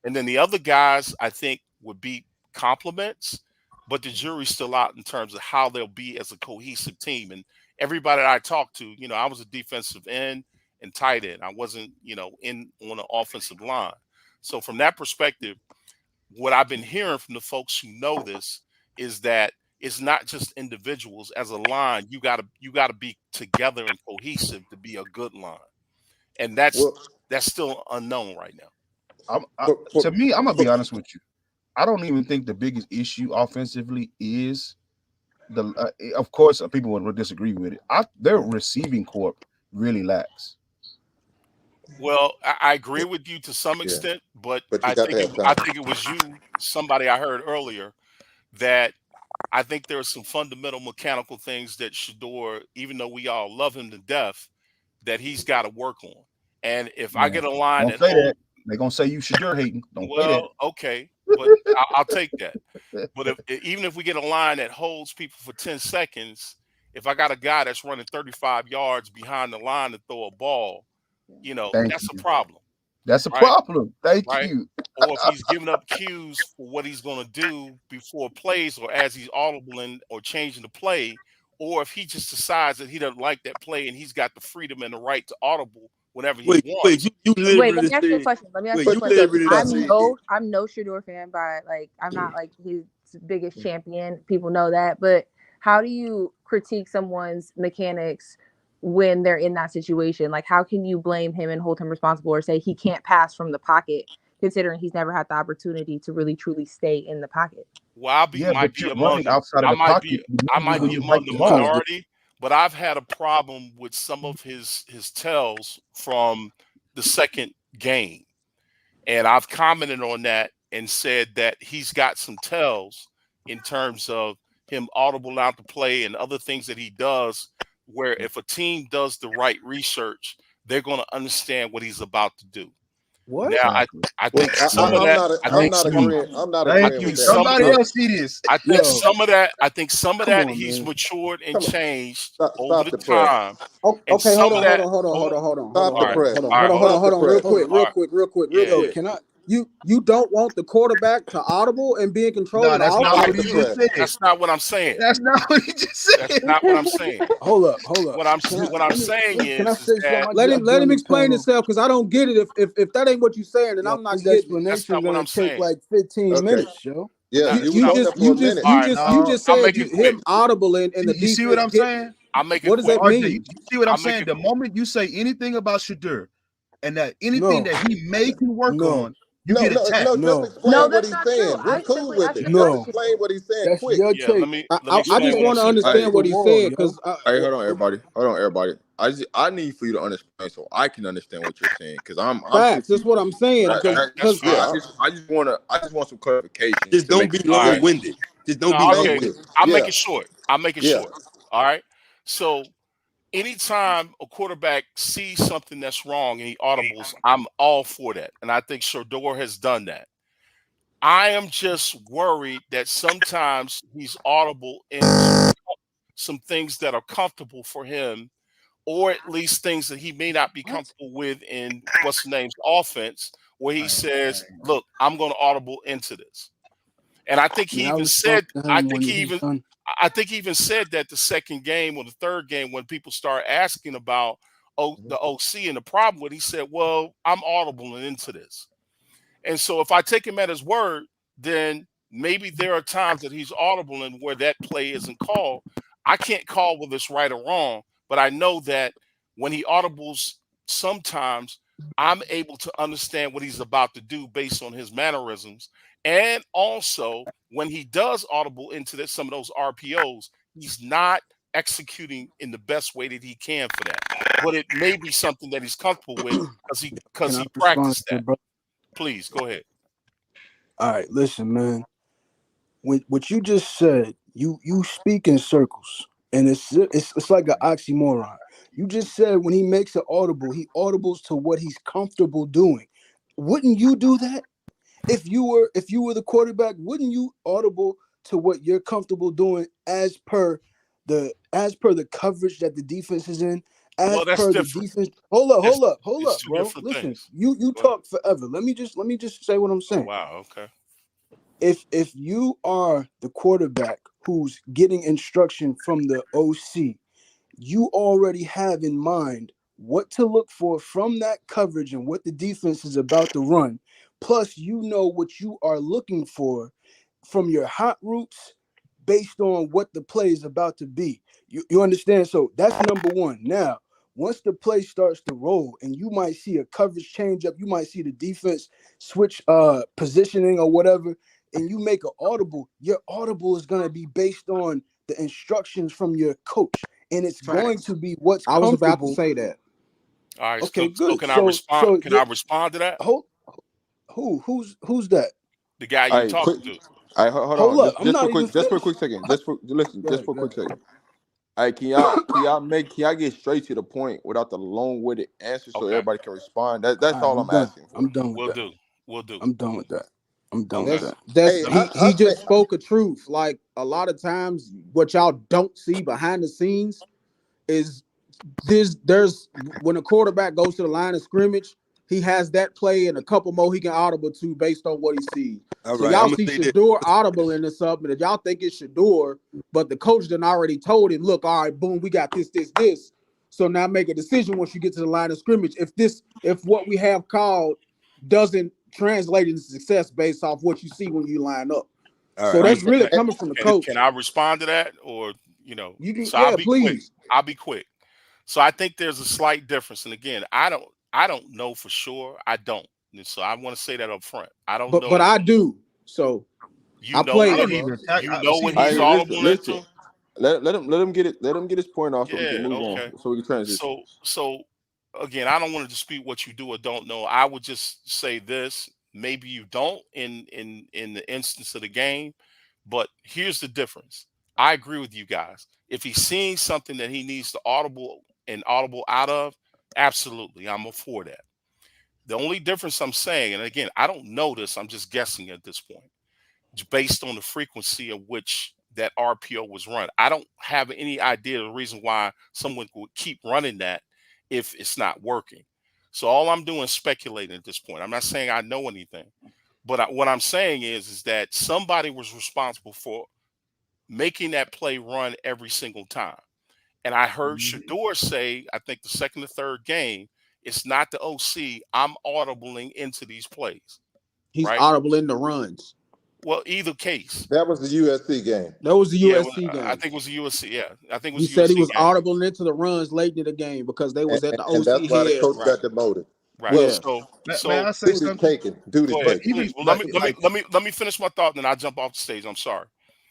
And then the other guys, I think, would be compliments, but the jury's still out in terms of how they'll be as a cohesive team. And everybody that I talked to, I was a defensive end and tight end. I wasn't, on the offensive line. So from that perspective, what I've been hearing from the folks who know this is that it's not just individuals. As a line, you gotta be together and cohesive to be a good line, and that's still unknown right now. To me, I'm gonna be honest with you. I don't even think the biggest issue offensively is of course, people would disagree with it. Their receiving corps really lacks. Well, I agree with you to some Yeah, extent, but but you I got to think have I time. think it was somebody I heard earlier, that I think there are some fundamental mechanical things that Shador, even though we all love him to death, that he's got to work on. And if I Man, get a line don't that say that. holds, They're gonna say you Shadur hating. Don't say that. well, okay, but I'll take that. But even if we get a line that holds people for 10 seconds, if I got a guy that's running 35 yards behind the line to throw a ball, Thank that's a you. problem, That's a right? problem. Thank Right? you. Or if he's giving up cues for what he's going to do before plays, or as he's audibling or changing the play, or if he just decides that he doesn't like that play and he's got the freedom and the right to audible whenever he Wait, wants. you Wait, let literally me ask you a said. question. Let me ask Wait, you a you But check question. literally this out. said. I'm no Shador fan, by like I'm not like his biggest champion. People know that. But how do you critique someone's mechanics when they're in that situation? Like, how can you blame him and hold him responsible, or say he can't pass from the pocket, considering he's never had the opportunity to really truly stay in the pocket? Well, Yeah, but might be you're running outside of I the might pocket be usually when you break among the the ball. minority, but I've had a problem with some of his tells from the second game. And I've commented on that and said that he's got some tells in terms of him audible out the play and other things that he does, where if a team does the right research, they're going to understand what he's about to do. What? Now, Exactly. I Well, think some of that, I I'm think not some, agreeing. I'm not I Thank agreeing you. think with that. some of Somebody the, else see this. I think Yo, some of that, I think some of come that on, he's man. matured and Come on, changed over stop the the press. time, Oh, and okay, some hold of on, hold that. on, hold on, Hold hold on. on, hold on, hold Stop on, the All hold right, on, press. hold on, all right, hold on, hold hold on, on, Stop the hold on, real press. quick, all real right. quick, real quick, real Yeah, quick. Yeah. Can I? You don't want the quarterback to audible and be in control No, of the that's not Stop what offense? he the just press. said. that's not what I'm saying. That's not what he just That's said. not what I'm saying. Hold up, hold up. What I'm Can I? what I'm Let me. saying Can I is say that something? Let him explain himself because I don't get it. If that ain't what you're saying, then Yo, I'm not his getting it. that's explanation not what gonna I'm take saying. like 15 Okay. minutes, yo. Yeah, No, you You was on no. there just for you a just minute. All you right, just you No, just I'll said make it quick. him audible and the you see what defense I'm get. saying? I'll make it What does quick. that RJ, you mean? see what I'm I'll make saying? it The quick. moment you say anything about Shadur and that anything No, that he may can work no, on, you get attacked. Just no, No, explain what that's he's not true. saying. We I cool simply with asked it. a Just no. question. explain what he's saying That's quick. your Yeah, take. let me I explain just what I'm want to saying. Against understand the what he wall, said yo. because Hey, hold on, everybody. Hold on, everybody. I need for you to understand so I can understand what you're saying because I'm facts. That's confused. what I'm saying. Okay, that's Because fine. Yeah. I just want some clarification Just to don't make be sure All I'm right. listening. long-winded. Just don't be No, Thank okay. you. long-winded. I'll make Yeah. it short. I'll make it Yeah. short. All right. So anytime a quarterback sees something that's wrong and he audibles, I'm all for that. And I think Shador has done that. I am just worried that sometimes he's audible into some things that are comfortable for him, or at least things that he may not be what? comfortable with in what's the name's offense, where he says, "Look, I'm going to audible into this." And I think I he mean, I even respond said, to him when he's done. I think he even said that the second game or the third game when people start asking about the OC and the problem with, it, he said, "Well, I'm audible into this." And so if I take him at his word, then maybe there are times that he's audible and where that play isn't called. I can't call whether it's right or wrong, but I know that when he audibles, sometimes I'm able to understand what he's about to do based on his mannerisms. And also, when he does audible into some of those RPOs, he's not executing in the best way that he can for that. But it may be something that he's comfortable with because Can I he respond practiced to that. the brother? Please go ahead. All right, listen, man. What you just said, you speak in circles, and it's like an oxymoron. You just said when he makes an audible, he audibles to what he's comfortable doing. Wouldn't you do that if you were the quarterback? Wouldn't you audible to what you're comfortable doing as per the coverage that the defense is in, Well, as that's per the different. defense? Hold It's up, two bro. different Listen, things. you Go ahead. talk forever. Let me just say what I'm Oh saying. wow. Okay. If you are the quarterback who's getting instruction from the OC, you already have in mind what to look for from that coverage and what the defense is about to run. Plus, you know what you are looking for from your hot routes based on what the play is about to be. You understand? So that's number one. Now, once the play starts to roll and you might see a coverage change up, you might see the defense switch positioning or whatever, and you make an audible, your audible is going to be based on the instructions from your coach, and it's going facts. to be what's I was about to comfortable. say that. All right. Okay, So good. can I respond? So Can I respond to that? who's that? The guy All you right, quick. talking to? All right, hold Hold on. up, I'm not even Just for a finished. quick second. Just for listen. Go Just ahead, for a go quick ahead. second. All right, can y'all get straight to the point without the long-winded answer so Okay. everybody can respond? That's All right, all I'm I'm done. asking for. I'm done with We'll that. do. We'll do. I'm done with that. I'm done with Okay. that. That's Hey, he just spoke a truth. Like a lot of times, what y'all don't see behind the scenes is there's when a quarterback goes to the line of scrimmage, he has that play and a couple more he can audible to based on what he sees. All So right, I'm y'all gonna see say this. Shador audible in this up, and if y'all think it's Shador, but the coach done already told him, look, all right, boom, we got this. So now make a decision once you get to the line of scrimmage. If what we have called doesn't translate into success based off what you see when you line up. All right, So I'm gonna that's say really this. coming from the coach. Can I respond to that, or You can, So I'll yeah, be quick. please. I'll be quick. So I think there's a slight difference, and again, I don't know for sure. I don't. And so I want to say that up front. I don't But know. I do. So You I know I played. when don't he, even attack. you know when All he's right, audible listen. into. Let him get it. Let him get his point off so we can Yeah. move Okay. on. So we can transition. So again, I don't want to dispute what you do or don't know. I would just say this: maybe you don't in the instance of the game, but here's the difference. I agree with you guys. If he's seeing something that he needs to audible out of, absolutely, I'm for that. The only difference I'm saying, and again, I don't know this, I'm just guessing at this point, based on the frequency of which that RPO was run. I don't have any idea the reason why someone would keep running that if it's not working. So all I'm doing is speculating at this point. I'm not saying I know anything, but what I'm saying is that somebody was responsible for making that play run every single time. And I heard Shador say, I think the second or third game, it's not the OC. I'm audibling into these plays, He's right? audible in the runs. Well, either case. That was the USC game. That was the Yeah, well, USC I game. think it was the USC. Yeah, I think it He was the said he USC was game. audible into the runs late in the game because they was at the And that's OC why the head. coach Right, got demoted. right. Well, Yeah. May So, I say duty something? taken. Duty go But ahead, taken. even please. Well, like let me finish my thought, and then I'll jump off the stage. I'm sorry.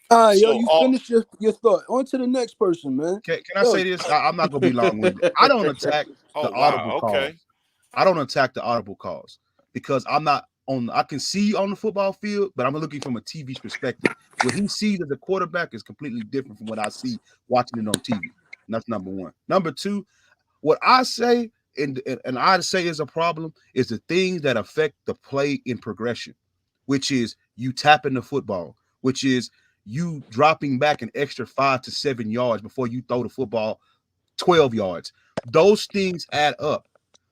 All right, yo, So, you all finish your thought. On to the next person, man. can I Yo. say this? I'm not gonna be long winded. I don't attack oh the wow, audible calls. okay, I don't attack the audible calls because I'm not on. I can see on the football field, but I'm looking from a TV's perspective. What he sees as a quarterback is completely different from what I see watching it on TV. And that's number one. Number two, what I say and I say is a problem is the things that affect the play in progression, which is you tapping the football, which is you dropping back an extra 5 to 7 yards before you throw the football 12 yards. Those things add up.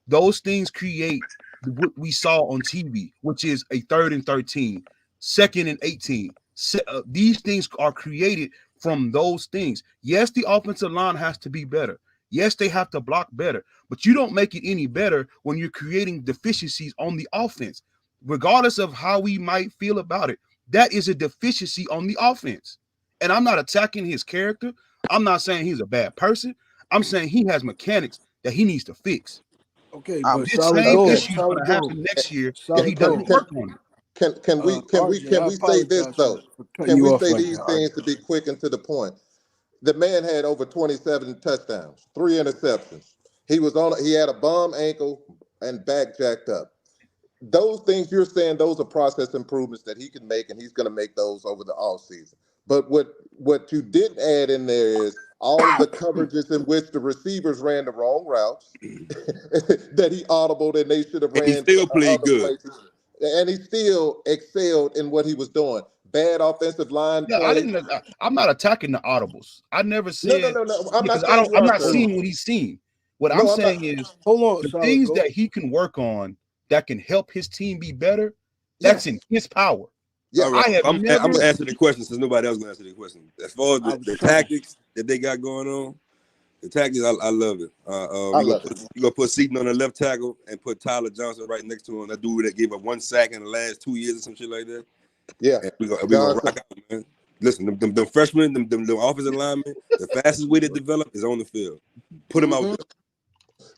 Those things create what we saw on TV, which is a 3rd and 13, 2nd and 18. These things are created from those things. Yes, the offensive line has to be better. Yes, they have to block better, but you don't make it any better when you're creating deficiencies on the offense. Regardless of how we might feel about it, that is a deficiency on the offense. And I'm not attacking his character. I'm not saying he's a bad person. I'm saying he has mechanics that he needs to fix. Okay, I, but This solid same gold, issue is going solid to gold, happen next year if he solid Can, doesn't gold. can, work on it. can RJ, I we say this apologize though? for cutting Can you we off say like these that, things RJ. to be quick and to the point? The man had over 27 touchdowns, 3 interceptions. He was on. He had a bum ankle and back jacked up. Those things you're saying, those are process improvements that he can make, and he's going to make those over the off season. But what you didn't add in there is all of the coverages in which the receivers ran the wrong routes that he audibled and they should have And he ran still played other good. places. And he still excelled in what he was doing. Bad offensive line Yeah, I play. didn't. I'm not attacking the audibles. I never said No. I'm because not saying you I'm are, not sir. seeing what he's seeing. What I'm No, I'm not. saying is Hold on, the solid things gold. that he can work on that can help his team be better. That's Yes. in his power. Yeah. All right, I have I'm never. gonna answer the question since nobody else gonna answer the question. As far as I was the trying. tactics that they got going on, the tactics, I love it. I We love it. gonna put Seaton on the left tackle and put Tyler Johnson right next to him. That dude that gave up 1 sack in the last 2 years or some shit like that. Yeah. And we gonna Johnson. rock out, man. Listen, them freshmen, them offensive linemen, the fastest way to develop is on the field. Put them out Mm-hmm.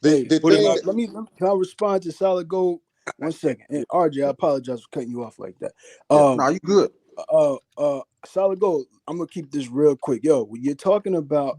there. Hey, The Put them thing out let me can I respond to solid gold? 1 second. And RJ, I apologize for cutting you off like that. no, you good. Solid gold. I'm gonna keep this real quick. Yo, when you're talking about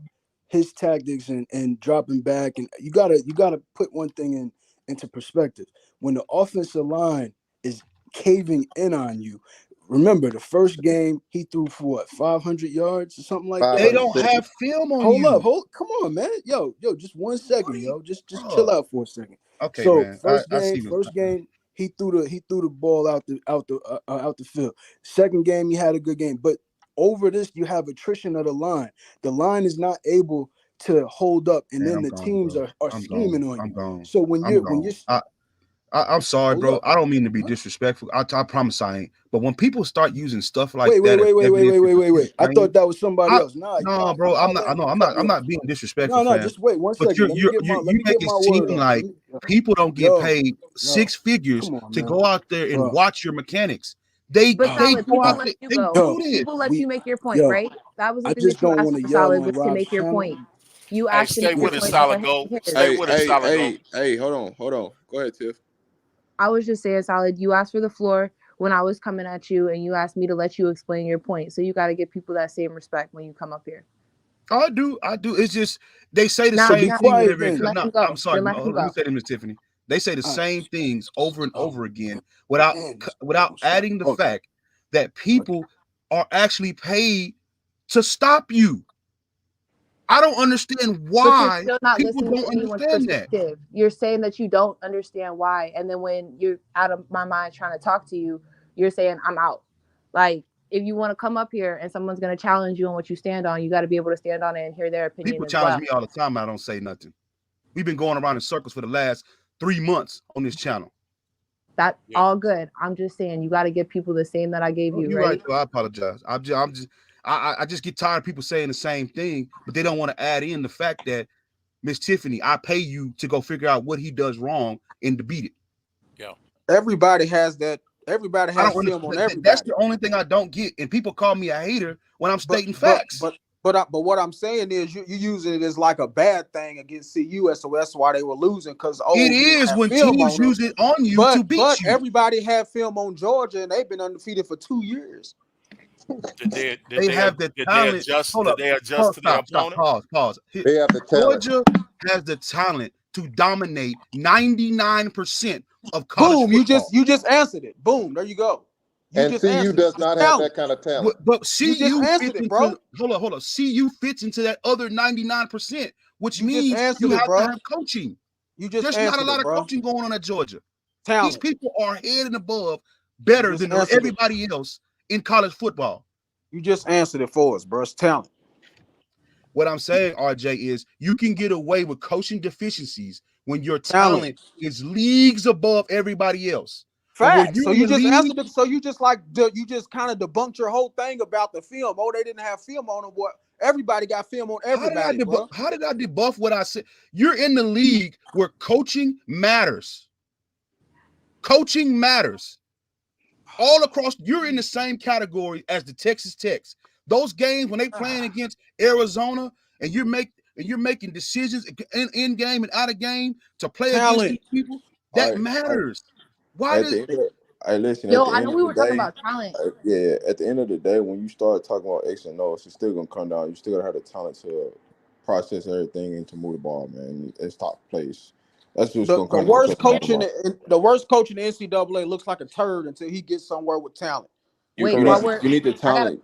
his tactics and dropping back, and you gotta put one thing into perspective. When the offensive line is caving in on you, remember the first game he threw for what, 500 yards or something like that. They don't 550. have film on Hold you. up, come on, man, yo, just 1 second, yo, just Bro. chill out for a second. Okay, So man. first I see game he threw the ball out the field. Second game he had a good game, but over this you have attrition of the line. The line is not able to hold up, and then I'm the gone, teams bro. are I'm scheming gone. on I'm you. gone. So when I'm you're gone. I'm sorry, hold bro. up. I don't mean to be disrespectful. I promise I ain't. But when people start using stuff like Wait. that as evidence Wait. I thought that was somebody else. no, bro. I'm not. No, I'm not being disrespectful, fam. Just wait 1 But second. Let me get you my seem word off. like people don't get paid Yo, 6 figures come on, to man. go out there and Bro. watch your mechanics. They But Solid, go people out let there. you They go. do this. People let you make your point, right? That was the I thing just that you don't asked want to for, yell Solid, on was to Rob's make your channel. point. You Hey, asked to stay make your with it, point. I was Solid like, Gold. who cares? Stay with it, Solid Gold. Hey, hold on. Go ahead, Tiff. I was just saying, Solid, you asked for the floor when I was coming at you, and you asked me to let you explain your point. So you got to give people that same respect when you come up here. I do. It's just they say the Now, same now thing quiet whenever it then. comes. let No, him go. I'm sorry. Then let him Let me go. say this, Miss Tiffany. They say the All right. same things over and over again Man, without adding the okay. fact that people are actually paid to stop you. I don't understand But you're why still not people listening don't to anyone's understand that. perspective. You're saying that you don't understand why. And then when you're out of my mind trying to talk to you, you're saying, I'm out. Like, if you want to come up here and someone's going to challenge you on what you stand on, you got to be able to stand on it and hear their opinion People as challenge well. me all the time. I don't say nothing. We've been going around in circles for the last 3 months on this channel. That's all good. I'm just saying you got to give people the same that I gave you, You're right? right. I apologize. I just get tired of people saying the same thing, but they don't want to add in the fact that Miss Tiffany, I pay you to go figure out what he does wrong and to beat it. Yeah. Everybody has that. Everybody has film on everybody. That's the only thing I don't get. And people call me a hater when I'm stating facts. But what I'm saying is you using it as like a bad thing against CU, so that's why they were losing, because it is when teams use it on you to beat but you. everybody had film on Georgia, and they've been undefeated for 2 years. They have the talent. Did they adjust to their opponent? Pause. They have the talent. Georgia has the talent to dominate 99% of college Boom! football. You just answered it. Boom! There you go. And CU does not have that kind of talent. But you just CU answered fits it, bro. into hold on. CU fits into that other 99%, which means you have to have coaching. There's not a lot of coaching going on at Georgia. Talent. These people are head and above better than everybody else in college football. You just answered it for us, bro. It's talent. What I'm saying, RJ, is you can get away with coaching deficiencies when your talent is leagues above everybody else. Facts. So you just answered it. So you just kind of debunked your whole thing about the film. Oh, they didn't have film on them. What? Everybody got film on everybody. How did I debuff what I said? You're in the league where coaching matters. Coaching matters. All across, you're in the same category as the Texas Techs. Those games when they playing against Arizona and you're making decisions in game and out of game to play against these people, that matters. Why does listen? Yo, I know we were talking about talent. At the end of the day, when you start talking about X and O's, it's still gonna come down. You still gotta have the talent to process everything and to move the ball, man. It's top place. That's just gonna come. The worst coach in the NCAA looks like a turd until he gets somewhere with talent. You need the talent.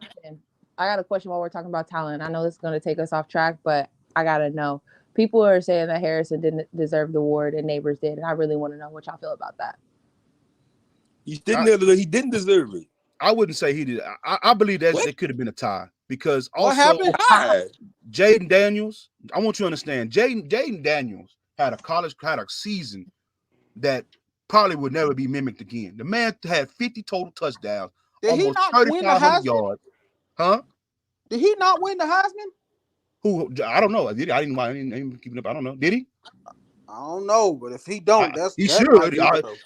I got a question while we're talking about talent. I know this is going to take us off track, but I got to know. People are saying that Harrison didn't deserve the award and Neighbors did, and I really want to know what y'all feel about that. He didn't deserve it. I wouldn't say he did. I believe that it could have been a tie because what also happened? Jaden Daniels. I want you to understand. Jaden Daniels had a season that probably would never be mimicked again. The man had 50 total touchdowns, almost 3,500 yards. Huh? Did he not win the Heisman? Who? I don't know. I didn't keep it up. I don't know. Did he? I don't know, but if he don't, he should.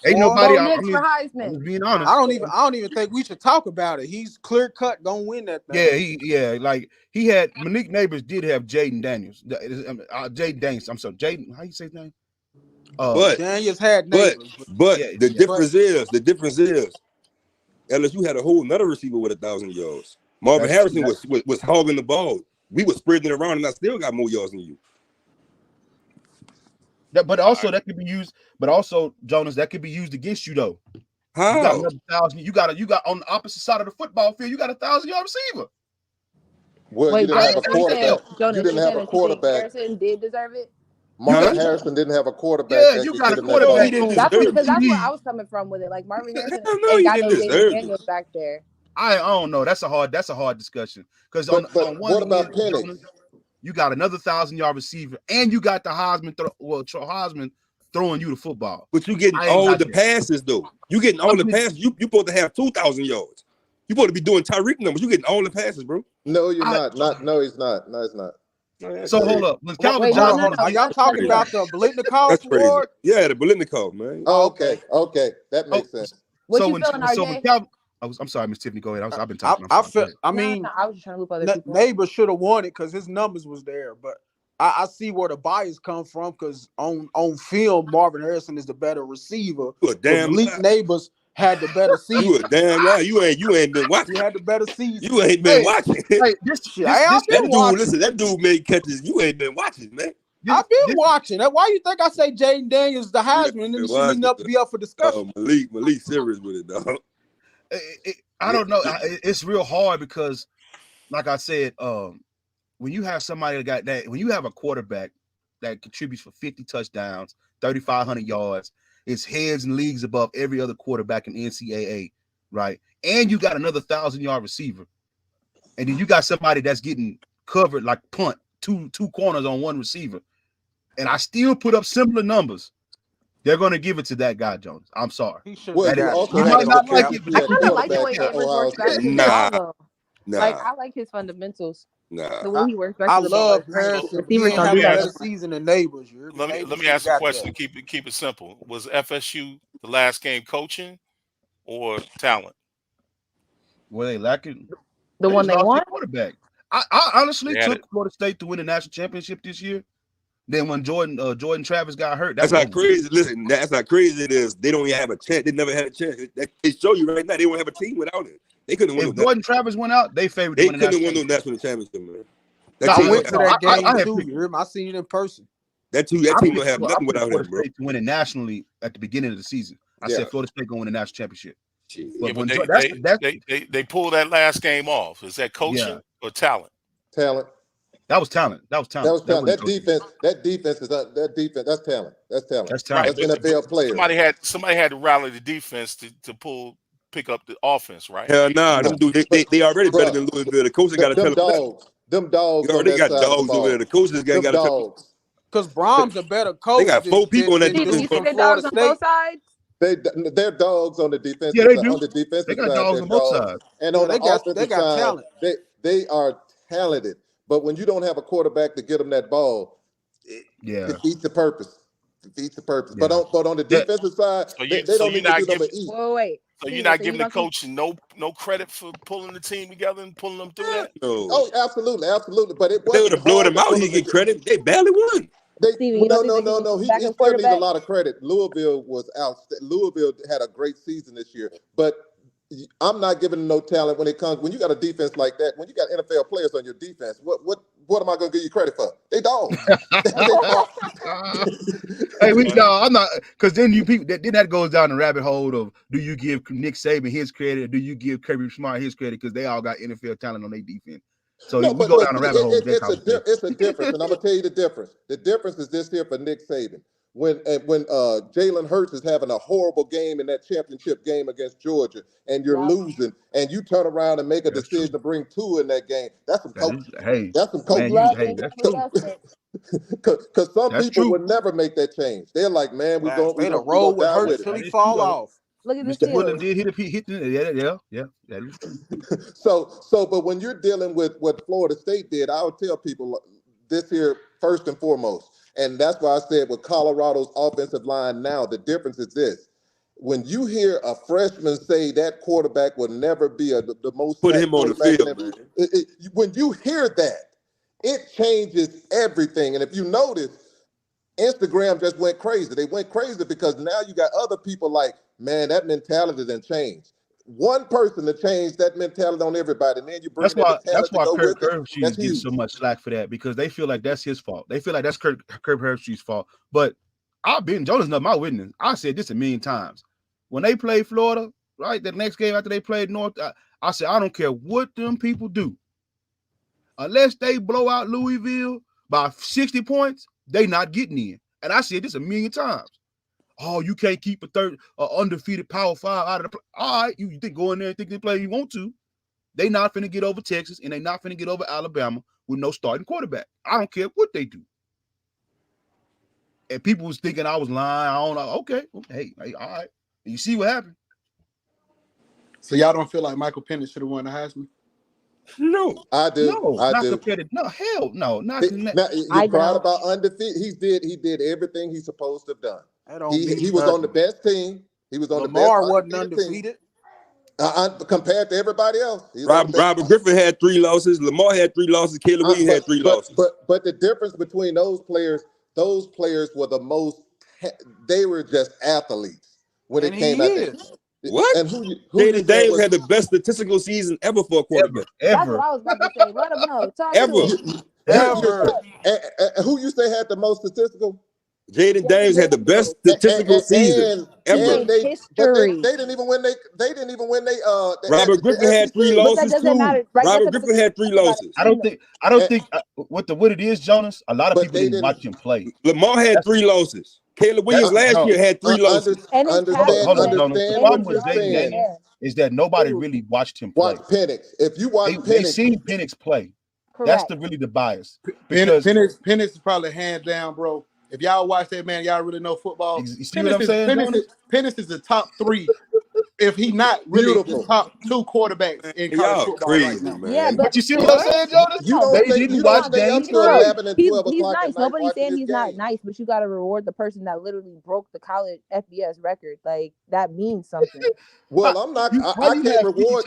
Ain't nobody. I mean, for Heisman. Being honest, I don't even think we should talk about it. He's clear cut gonna win that thing. Like he had Malik Neighbors did have Jaden Daniels. Jaden Daniels. I'm sorry, Jaden. How you say his name? But Daniels had Neighbors. But the difference is LSU had a whole nother receiver with 1,000 yards. Marvin Harrison was hogging the ball. We were spreading it around, and I still got more yards than you. But also that could be used. But also, Jonas, that could be used against you though. How? You got another 1,000. You got on the opposite side of the football field. You got a 1,000-yard receiver. Well, Wait, you didn't have a Jonas, you quarterback. Jonas, You didn't have a you think quarterback. Harrison did deserve it? Marvin Harrison didn't have a quarterback. Yeah, that you could got get a him that No, ball. he didn't deserve That's it. where I was coming from with it. Like Marvin Harrison No, ain't he got no didn't Jaden deserve Daniels it. back there. I don't know. That's a hard discussion because on one what about end, Penix? Jonas, you got another 1,000-yard receiver, and you got the Heisman throwing you the football. But you getting all the passes though. You getting all the passes. You supposed to have 2,000 yards. You supposed to be doing Tyreek numbers. You getting all the passes, bro. No, you're not. No, he's not. No, he's not. So hold up. When Calvin Hold Johnson, on. Are y'all talking about the Blitnikov That's crazy. award? Yeah, the Bolitnikov, man. Oh, okay, that makes sense. What you feeling, RJ? Calvin, I'm sorry, Miss Tiffany, go ahead. I've been talking. I mean, I was just trying to loop other people. Neighbor should have won it because his numbers was there, but I see where the bias come from because on film, Marvin Harrison is the better receiver. Damn Elite Neighbors had the better season. You a damn lie. You ain't been watching. He had the better season. You ain't been watching. That dude made catches. You ain't been watching, man. I've been watching. Why you think I say Jaden Daniels the Heisman and then it shouldn't even be up for discussion? Malik serious with it, dog. I don't know. It's real hard because, like I said, when you have somebody that got that, when you have a quarterback that contributes for 50 touchdowns, 3,500 yards, it's heads and leagues above every other quarterback in NCAA, right? And you got another 1,000-yard receiver, and then you got somebody that's getting covered like punt, two corners on one receiver, and I still put up similar numbers. They're going to give it to that guy, Jones. I'm sorry. Well, you also you had might not McCaffrey like it, at I kind of like the way quarterback at Neighbors Ohio works back to State. the ball, though. Nah. Like, I like his fundamentals. Nah. The way he works back I to the ball. love is nice. Harrison. Receivers He don't have do a that. better season than Neighbors. Let me ask a question. Keep it simple. Was FSU the last game coaching or talent? Were they lacking? The one they won? Quarterback. I honestly took Florida State to win the national championship this year. Then when Jordan Travis got hurt, that's not crazy. Listen, that's how crazy it is. They don't even have a chance. They never had a chance. It show you right now. They don't have a team without it. They couldn't win. If Jordan Travis went out, they favored. They couldn't win no national championship, man. I went to that game too. You hear me? I seen it in person. That team don't have nothing without him, bro. To win it nationally at the beginning of the season, I said Florida State going to win the national championship. But they pulled that last game off. Is that coaching or talent? Talent. That was talent. That talent. That defense. That's talent. That's talent. That's talent. That's NFL players. Somebody had to rally the defense to pick up the offense, right? Hell nah. Them dudes, they already better than Louisville. The coaches got to tell them. Them dogs. You already got dogs over there. The coaches got to tell them. Because Brahms a better coach. They got 4 people on that defense. They dogs on both sides. They're dogs on the defense. Yeah, they do. On the defensive they got side, dogs on both sides. And on the offensive they got side, talent. They are talented. But when you don't have a quarterback to get them that ball, it defeats the purpose. Yeah. But on the defensive side, they don't need to do number E. Wait. So you're not giving the coach no credit for pulling the team together and pulling them through that? No. Oh, absolutely. But they would have blown them out. He get credit. They barely won. No. He still needs a lot of credit. Louisville was out. Louisville had a great season this year, but I'm not giving them no talent when you got a defense like that. When you got NFL players on your defense, what am I going to give you credit for? They dogs. Hey, I'm not, because then that goes down the rabbit hole of do you give Nick Saban his credit or do you give Kirby Smart his credit because they all got NFL talent on their defense. So we go down the rabbit hole. It's a difference, and I'm gonna tell you the difference. The difference is this here for Nick Saban. When Jalen Hurts is having a horrible game in that championship game against Georgia, and you're losing, and you turn around and make a decision to bring 2 in that game, that's some coaching. That's some coaching. Because some people would never make that change. They're like, man, we're going to roll with Hurts till he fall off. Look at this. Mr. Williams did hit the yeah. That is true. But when you're dealing with what Florida State did, I would tell people this here first and foremost, and that's why I said with Colorado's offensive line now, the difference is this: when you hear a freshman say that quarterback will never be the most put him on the field, when you hear that, it changes everything. And if you notice, Instagram just went crazy. They went crazy because now you got other people like, man, that mentality done changed. one person to change that mentality on everybody, and then you bring in the talent to go Kirk with it. Herbstreit's getting so much slack for that because they feel like that's his fault. They feel like that's Kirk Herbstreit's fault. But Jonas not my witness. I said this a million times. When they played Florida, right, the next game after they played North, I said I don't care what them people do, unless they blow out Louisville by 60 points, they not getting in. And I said this a million times. Oh, you can't keep a undefeated Power 5 out of the play. All right, you think go in there and think they play you want to. They not finna get over Texas, and they not finna get over Alabama with no starting quarterback. I don't care what they do. And people was thinking I was lying. I don't know. Okay, hey, all right. And you see what happened. So y'all don't feel like Michael Penix should have won the Heisman? No, I do. No, I not do. Compared to, no, hell no. Not now, you're proud about undefeated. He did everything he's supposed to have done. He was on the best team. He was on Lamar the best wasn't undefeated. Compared to everybody else. Robert Griffin had 3 losses. Lamar had 3 losses. Caleb Williams had 3 losses. But the difference between those players were the most. They were just athletes when it came out there. What? And who Jaden Daniels had the best statistical season ever for a quarterback. That's what I was about to say. Let him know. Talk Ever. And who you say had the most statistical? Jaden Daniels had the best statistical season ever. But they didn't even win. They didn't even win. Robert Griffin had 3 losses too. Right? Robert Griffin had 3 losses. I don't think what it is, Jonas. A lot of people didn't watch him play. Lamar had 3 losses. Caleb Williams last year had 3 losses. Hold on, Jonas. The problem with Jaden Daniels is that nobody really watched him play. Watch Penix. If you watch they seen Penix play. That's really the bias. Because Penix is probably hands down, bro. If y'all watch that, man, y'all really know football. You see what I'm saying? Penix is the top 3. If he not really the top 2 quarterbacks in college football right now. Man. Yeah, but you see what I'm saying, Jonas? They didn't watch games. He's nice. Nobody's saying he's not nice, but you got to reward the person that literally broke the college FBS record. Like that means something. Well, I'm not. I can't reward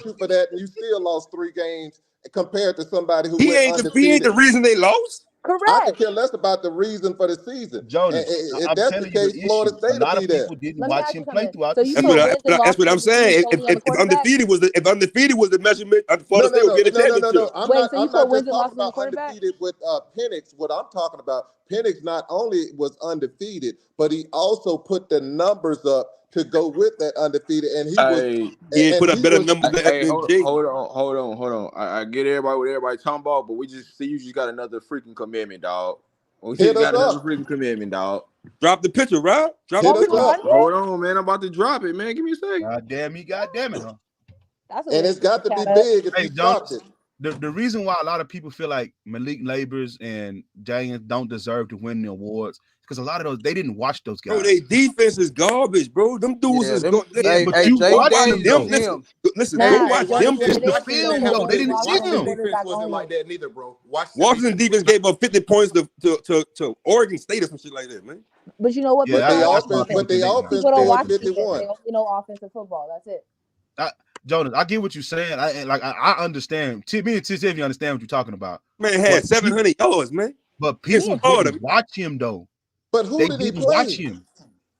you for that, and you still lost 3 games compared to somebody who he ain't the reason they lost. Correct. I could care less about the reason for the season. Jonas, if that's the case, Florida State will be there. People didn't watch him play throughout. That's what I'm saying. If undefeated was the measurement, Florida State would get a championship. No. I'm not just talking about undefeated with Penix. What I'm talking about, Penix not only was undefeated, but he also put the numbers up to go with that undefeated, and he put up better numbers than Jake. Hold on. I get everybody what everybody talking about, but we just see you just got another freaking commitment, dog. We just got another freaking commitment, dog. Drop the picture, Rob. Drop the picture. Hold on, man. I'm about to drop it, man. Give me a second. God damn it, huh? And it's got to be big if you dropped it. The reason why a lot of people feel like Malik Labors and Daniels don't deserve to win the awards because a lot of those they didn't watch those guys. Bro, their defense is garbage, bro. Them dudes is go. But you watch them. Listen, go watch them. It's the film, though. They didn't see them. Defense wasn't like that neither, bro. Washington defense gave up 50 points to Oregon State or some shit like that, man. But you know what? But the offense people don't watch 51. They only know offensive football. That's it. Jonas, I get what you're saying. I understand. Me and Tiffany understand what you're talking about. Man had 700 yards, man. But people didn't watch him though. But who did he play? Watch him.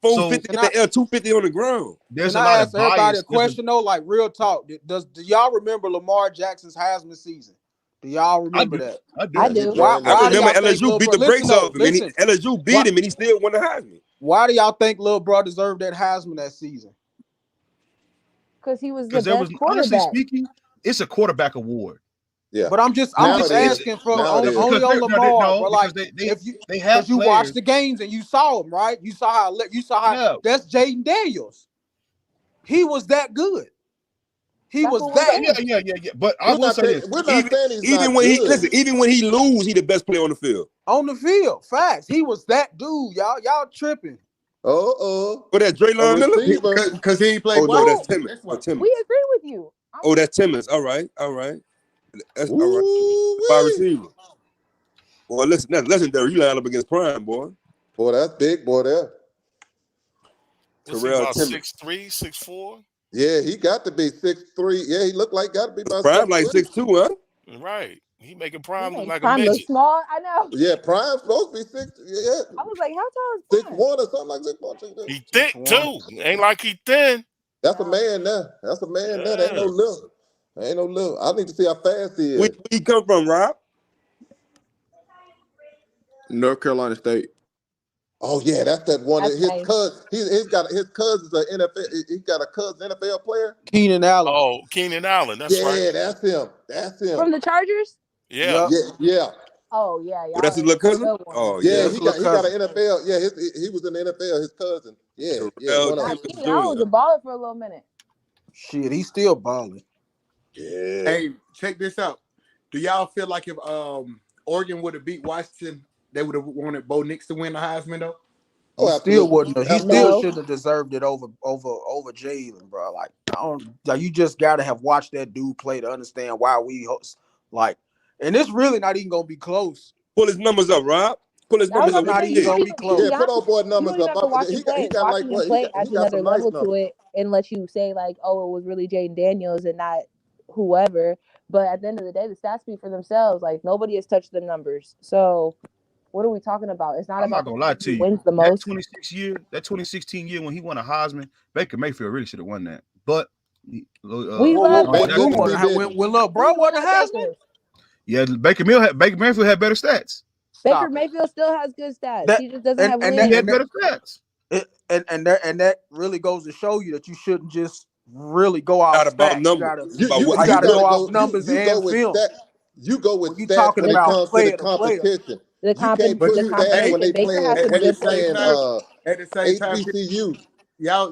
450 in the air, 250 on the ground. There's a lot of bias. Everybody a question though, like real talk. Do y'all remember Lamar Jackson's Heisman season? Do y'all remember that? I do. I remember LSU beat the brakes off him, and LSU beat him, and he still won the Heisman. Why do y'all think Lil Bro deserved that Heisman that season? Because he was the best quarterback. Honestly speaking, it's a quarterback award. Yeah, but I'm just asking from only on Lamar. But like, if you watched the games and you saw him, right? You saw how that's Jaden Daniels. He was that good. He was that. Yeah. But I will say this: even when he lose, he the best player on the field. On the field, facts. He was that dude, y'all. Y'all tripping. Oh, that's Draylon Miller? Because he ain't played. Oh, no, that's Timmons. We agree with you. Oh, that's Timmons. All right. That's all right. Wide receiver. Well, listen, that's legendary. You line up against Prime, boy. Boy, that's big, boy. There. Terrell Timmons. 6'3", 6'4". Yeah, he got to be 6'3". Yeah, he looked like got to be about Prime like 6'2", huh? Right. He making Prime look like Prime a midget. small. I know. Yeah, Prime's supposed to be 6. Yeah. I was like, how tall is Prime? 6'1" or something like 6'1". He thick too. Ain't like he thin. That's a man there. That's a man there. There ain't no Yeah. little. There ain't no little. I need to see how fast he Where is. he come from, Rob? North Carolina State. Oh yeah, that's that one. That's His nice. cousin. He's got his cousin's an NFL. He got a cousin NFL player. Keenan Allen. Oh, Keenan Allen. That's right. Yeah, that's him. That's him. From the Chargers? Yeah. Yep. Yeah. Oh yeah, Oh, that's his little y'all cousin? good one. Oh, Yeah, yeah. That's he little got cousin. an NFL. Yeah, he was in the NFL. His cousin. Yeah, Terrell one of them. Davis Keenan Allen was a Jr. baller for a little minute. Shit, he's still balling. Yeah. Hey, check this out. Do y'all feel like if Oregon would have beat Washington, they would have wanted Bo Nix to win the Heisman though? He Oh, still absolutely. wouldn't. He Absolutely. still No. shouldn't have deserved it over Jalen, bro. Like, I don't. Like, you just gotta have watched that dude play to understand why we host. Like, and it's really not even gonna be close. Pull his numbers up, Rob. Pull his I was numbers up. about What to he say, Not even you don't did. gonna be even, to close. be Yeah, put honest, old boy you don't numbers even up. have to watch him play. He got like Watching him what? play adds He got some another nice level numbers. to it and lets you say like, oh, it was really Jaden Daniels and not whoever. But at the end of the day, the stats speak for themselves. Like nobody has touched the numbers. So what are we talking about? It's not I'm about not gonna lie to who you. wins the That most. 2016 year when he won a Heisman, Baker Mayfield really should have won that. But We Whoa, love whoa, Baker. Didn't who he won? didn't. When little bro We won the love Heisman? Baker. yeah, Baker Mayfield had better stats. Baker Stop it. Mayfield still has good stats. That He just doesn't and have and He wins. that had and that, better stats. and that really goes to show you that you shouldn't just really go off Not about stats. You numbers. gotta It's You about you what you how you you gotta run gotta go it. off go. numbers You go and with film. stats. You go with When you stats talking when The, it about comes to the player to player, competition. the You can't put the stats when competition. they Baker has playing some At the good same players. time, at the same time, HBCU.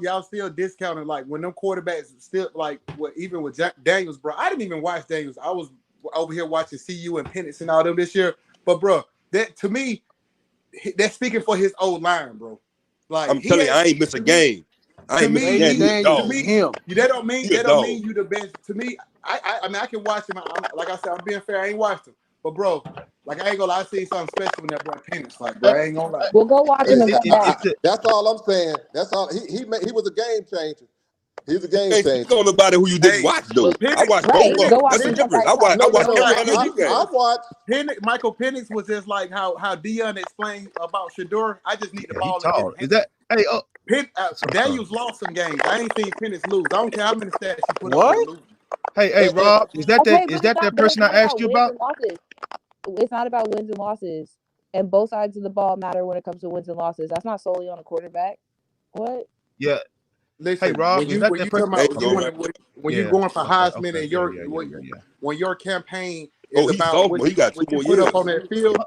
y'all still discounting like when them quarterbacks still like what even with Jack Daniels, bro. I didn't even watch Daniels. I was over here watching CU and Penix and all them this year. But bro, that to me, that's speaking for his old line, bro. Like I'm he telling you, I ain't ain't miss a game. I to ain't miss a me, game. Jaden He a Daniels to dog. is me, him. He a that don't dog. mean you the best. To me, I mean I can watch him. Like I said, I'm being fair. I ain't watched him, but bro, like I ain't gonna lie, I see something special in that boy Penix. Like bro, I ain't gonna lie. We'll go watch him and come back. That's all I'm saying. That's all. He was a game changer. He's a game Can't speak changer. on nobody who you didn't Hey, watch though. but Penix, I watched both Right. of Go them. watch That's him the and come difference. back talking. No, I no, watched no. every like LSU game. I watched. Michael Penix was just like how Deion explained about Shador. I just need the Yeah, he ball in his tall. Is hands. that hey? Oh, Daniels lost some games. I ain't seen Penix lose. I don't care how many stats you put up with What? losing. hey, Rob. Is that Okay, but that it's person I not asked about you wins about? and losses. It's not about wins and losses. And both sides of the ball matter when it comes to wins and losses. That's not solely on a quarterback. What? Yeah. Listen, Hey, Rob. when Is you that when that you person? talking There about you Okay. go, man. when you Yeah. going for Okay. Heisman and Yeah. when your campaign Oh, is he's about sophomore. He got 2 what you more put up years. on that field,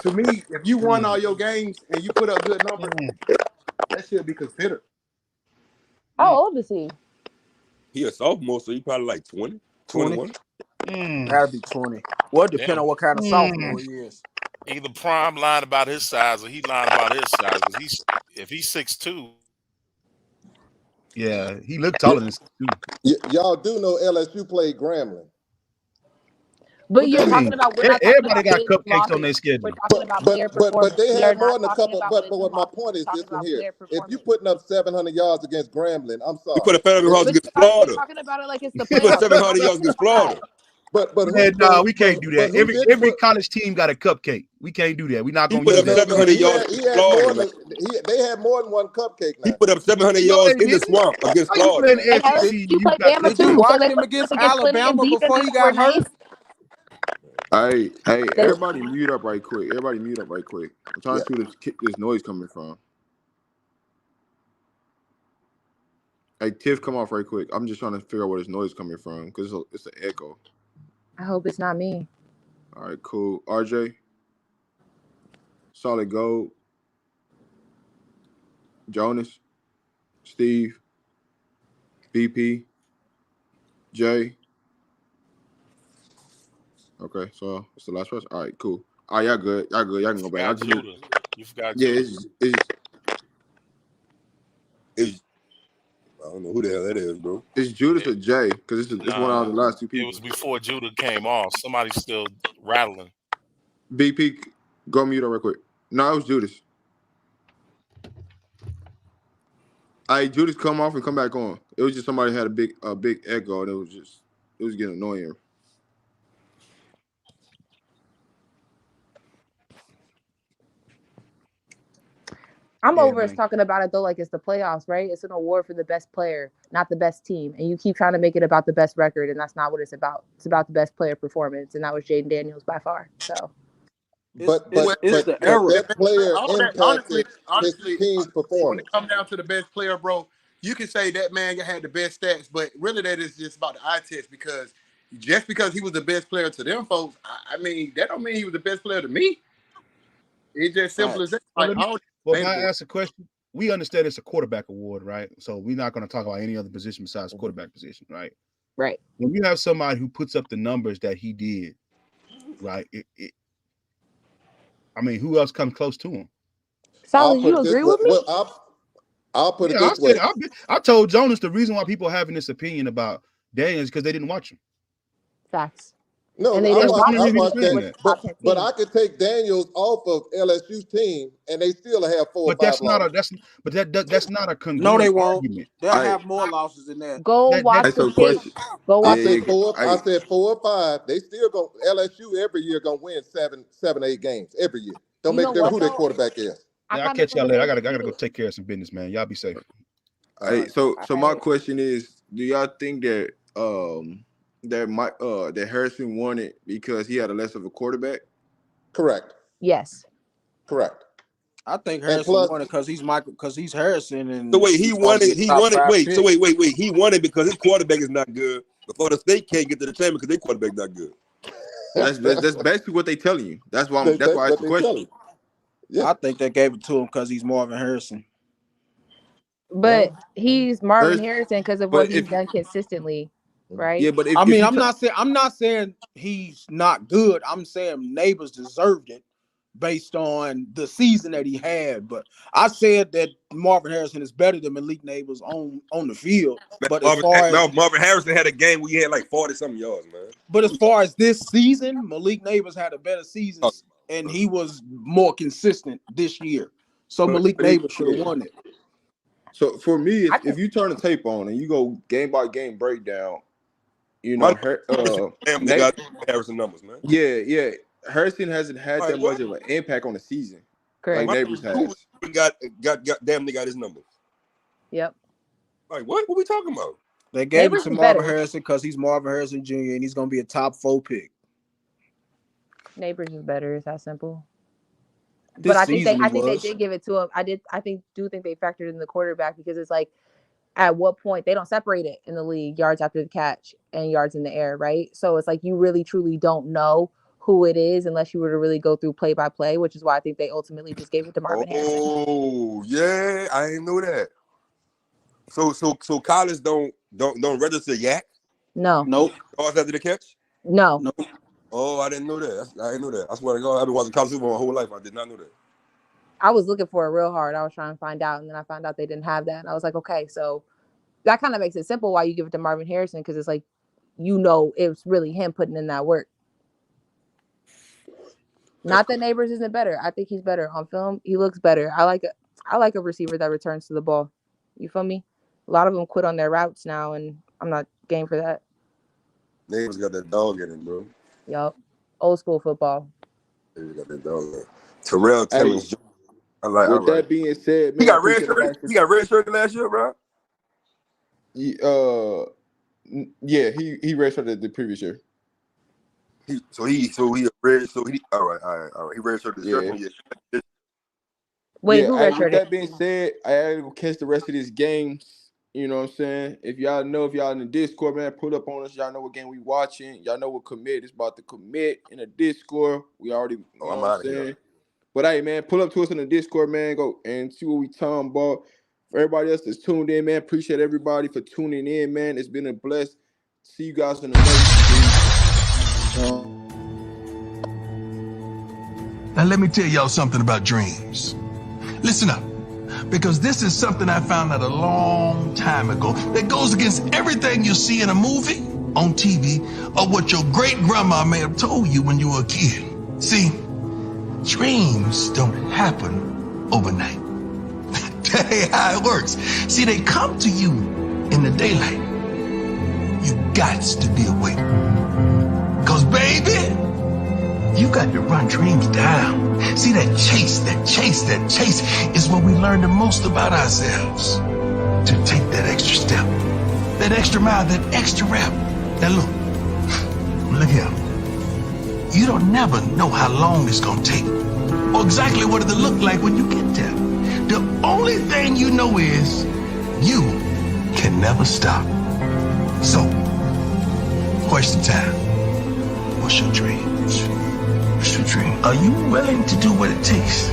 to me, if you won Mm, all your games and you put up good numbers, mm, that should be considered. How mm, old is he? He a sophomore, so he probably like 20, 20. 21. mm, Gotta be 20. Well, depending Yeah. on what kind of mm. sophomore he is. Either Prime lying about his size or he lying about his size. Because if he's 6'2", Yeah, he looked Y- taller than too. y'all do know LSU played Grambling, But What you're that talking mean? about, we're not talking Everybody about got wins and cupcakes on losses. their We're schedule. talking about player but performance. they We are had more not than a talking couple. about But wins and what my losses. point We're is this talking one about here: player if you performance. putting up 700 yards against Grambling, I'm He sorry. put a 700 yards But against you're Florida. talking about it like it's the He put playoffs. We're 700 not yards talking against about that. Florida. Man, nah, we can't do that. Who didn't Every put? college team got a cupcake. We can't do that. We're not He gonna put use up that. No. 700 yards He against had more Florida, man. than they had more than one cupcake He now. put up 700 No, yards they in the didn't. swamp against How you Florida, playing man. the And SEC? Did, LSU You played got Bama did you too, cupcakes. so watch they him played against against plenty of Alabama before defenses he that were got hurt? nice. Hey, They, everybody mute up right quick. Everybody mute up right quick. I'm trying Yeah. to see where this noise coming from. Hey, Tiff, come off right quick. I'm just trying to figure out where this noise coming from because it's an echo. I hope it's not me. All right, cool. RJ, Solid Gold, Jonas, Steve, BP, Jay. Okay, so it's the last person. All right, cool. All right, y'all good. Y'all good. Y'all can go back. I forgot just need. Judah. You forgot Yeah, Judah. It's, I don't know who the hell that is, bro. it's Judas It, or Jay because it's one of the nah, last two it people. was before Judah came off. Somebody's still rattling. BP, go mute up real quick. No, it was Judas. Judas come off and come back on. It was just somebody had a big echo and it was getting annoying. I'm over us talking about it though, like it's the playoffs, right? It's an award for the best player, not the best team. And you keep trying to make it about the best record, and that's not what it's about. It's about the best player performance, and that was Jaden Daniels by far. So, But it's the that era. player All that, impacted his honestly, team's when performance. it comes down to the best player, bro, you can say that man had the best stats, but really that is just about the eye test because just because he was the best player to them folks, I mean, that don't mean he was the best player to me. It's just simple as that. Like, Well, if I ask a question, we understand it's a quarterback award, right? So we're not going to talk about any other position besides quarterback position, right? Right. When you have somebody who puts up the numbers that he did, right? I mean, who else comes close to him? Solid, you agree with me? I'll put it this way. I told Jonas the reason why people are having this opinion about Daniels is because they didn't watch him. Facts. No, and they I didn't watched that. But I could take Daniels off of LSU's team, and they still have 4 or 5 that's losses. That's not a congruent No, they won't. argument. They'll have more losses than that. Go watch the tape. Go watch the tape. I said 4 or 5. They still go. LSU every year gonna win 7, 8 games every year. Don't make them who their quarterback is. I'll catch y'all later. I gotta go take care of some business, man. Y'all be safe. Hey, so my question is, do y'all think that that Harrison won it because he had a less of a quarterback? Correct. Yes. Correct. I think Harrison won it because he's Harrison. And so wait, he won it. He won it. Wait, so wait. He won it because his quarterback is not good. But Florida State can't get to the championship because their quarterback not good. That's basically what they telling you. That's why I asked the question. Yeah. I think they gave it to him because he's Marvin Harrison. But he's Marvin Harrison because of what he's done consistently, right? Yeah, but I'm not saying he's not good. I'm saying Neighbors deserved it based on the season that he had. But I said that Marvin Harrison is better than Malik Neighbors on the field. But Marvin Harrison had a game where he had like 40-something yards, man. But as far as this season, Malik Neighbors had a better season, and he was more consistent this year. So Malik Neighbors should have won it. So for me, if you turn the tape on and you go game by game breakdown, you know, they got Harrison numbers, man. Yeah. Harrison hasn't had that much of an impact on the season. Correct. Like Neighbors has. Damn, they got his numbers. Yep. Like what we talking about? They gave it to Marvin Harrison because he's Marvin Harrison Jr. and he's gonna be a top 4 pick. Neighbors is better. It's that simple. But I think they did give it to him. I think they factored in the quarterback because it's like at what point they don't separate it in the league, yards after the catch and yards in the air, right? So it's like you really truly don't know who it is unless you were to really go through play by play, which is why I think they ultimately just gave it to Marvin Harrison. Oh yeah, I didn't know that. So college don't register yak? No. Nope. Yards after the catch? No. Nope. Oh, I didn't know that. I didn't know that. I swear to God, I've been watching college football my whole life. I did not know that. I was looking for it real hard. I was trying to find out, and then I found out they didn't have that. And I was like, okay, so that kind of makes it simple why you give it to Marvin Harrison because it's like, you know, it's really him putting in that work. Not that Neighbors isn't better. I think he's better on film. He looks better. I like a receiver that returns to the ball. You feel me? A lot of them quit on their routes now, and I'm not game for that. Neighbors got that dog in him, bro. Yup. Old school football. Neighbors got that dog in him. Terrell Timmons. With that being said, man, he got red shirt. He got red shirt last year, bro. Yeah, he redshirted the previous year. He red. So he all right. He redshirted the year. Wait, who redshirted? With that being said, I had to go catch the rest of this game. You know what I'm saying? If y'all in the Discord, man, put up on us. Y'all know what game we watching. Y'all know what commit is about to commit in the Discord. We already. I'm out of here. But hey, man, pull up to us in the Discord, man. Go and see what we talking about. For everybody else that's tuned in, man, appreciate everybody for tuning in, man. It's been a blessed. See you guys in the next video. Now let me tell y'all something about dreams. Listen up, because this is something I found out a long time ago that goes against everything you see in a movie, on TV, or what your great-grandma may have told you when you were a kid. See, dreams don't happen overnight. That ain't how it works. See, they come to you in the daylight. You gots to be awake. Because, baby, you got to run dreams down. See, that chase is what we learn the most about ourselves. To take that extra step, that extra mile, that extra rep. Now look here. You don't never know how long it's gonna take or exactly what it'll look like when you get there. The only thing you know is you can never stop. So, question time. What's your dream? What's your dream? Are you willing to do what it takes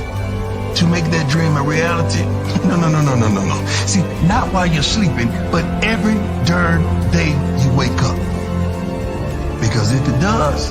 to make that dream a reality? No. See, not while you're sleeping, but every darn day you wake up. Because if it does,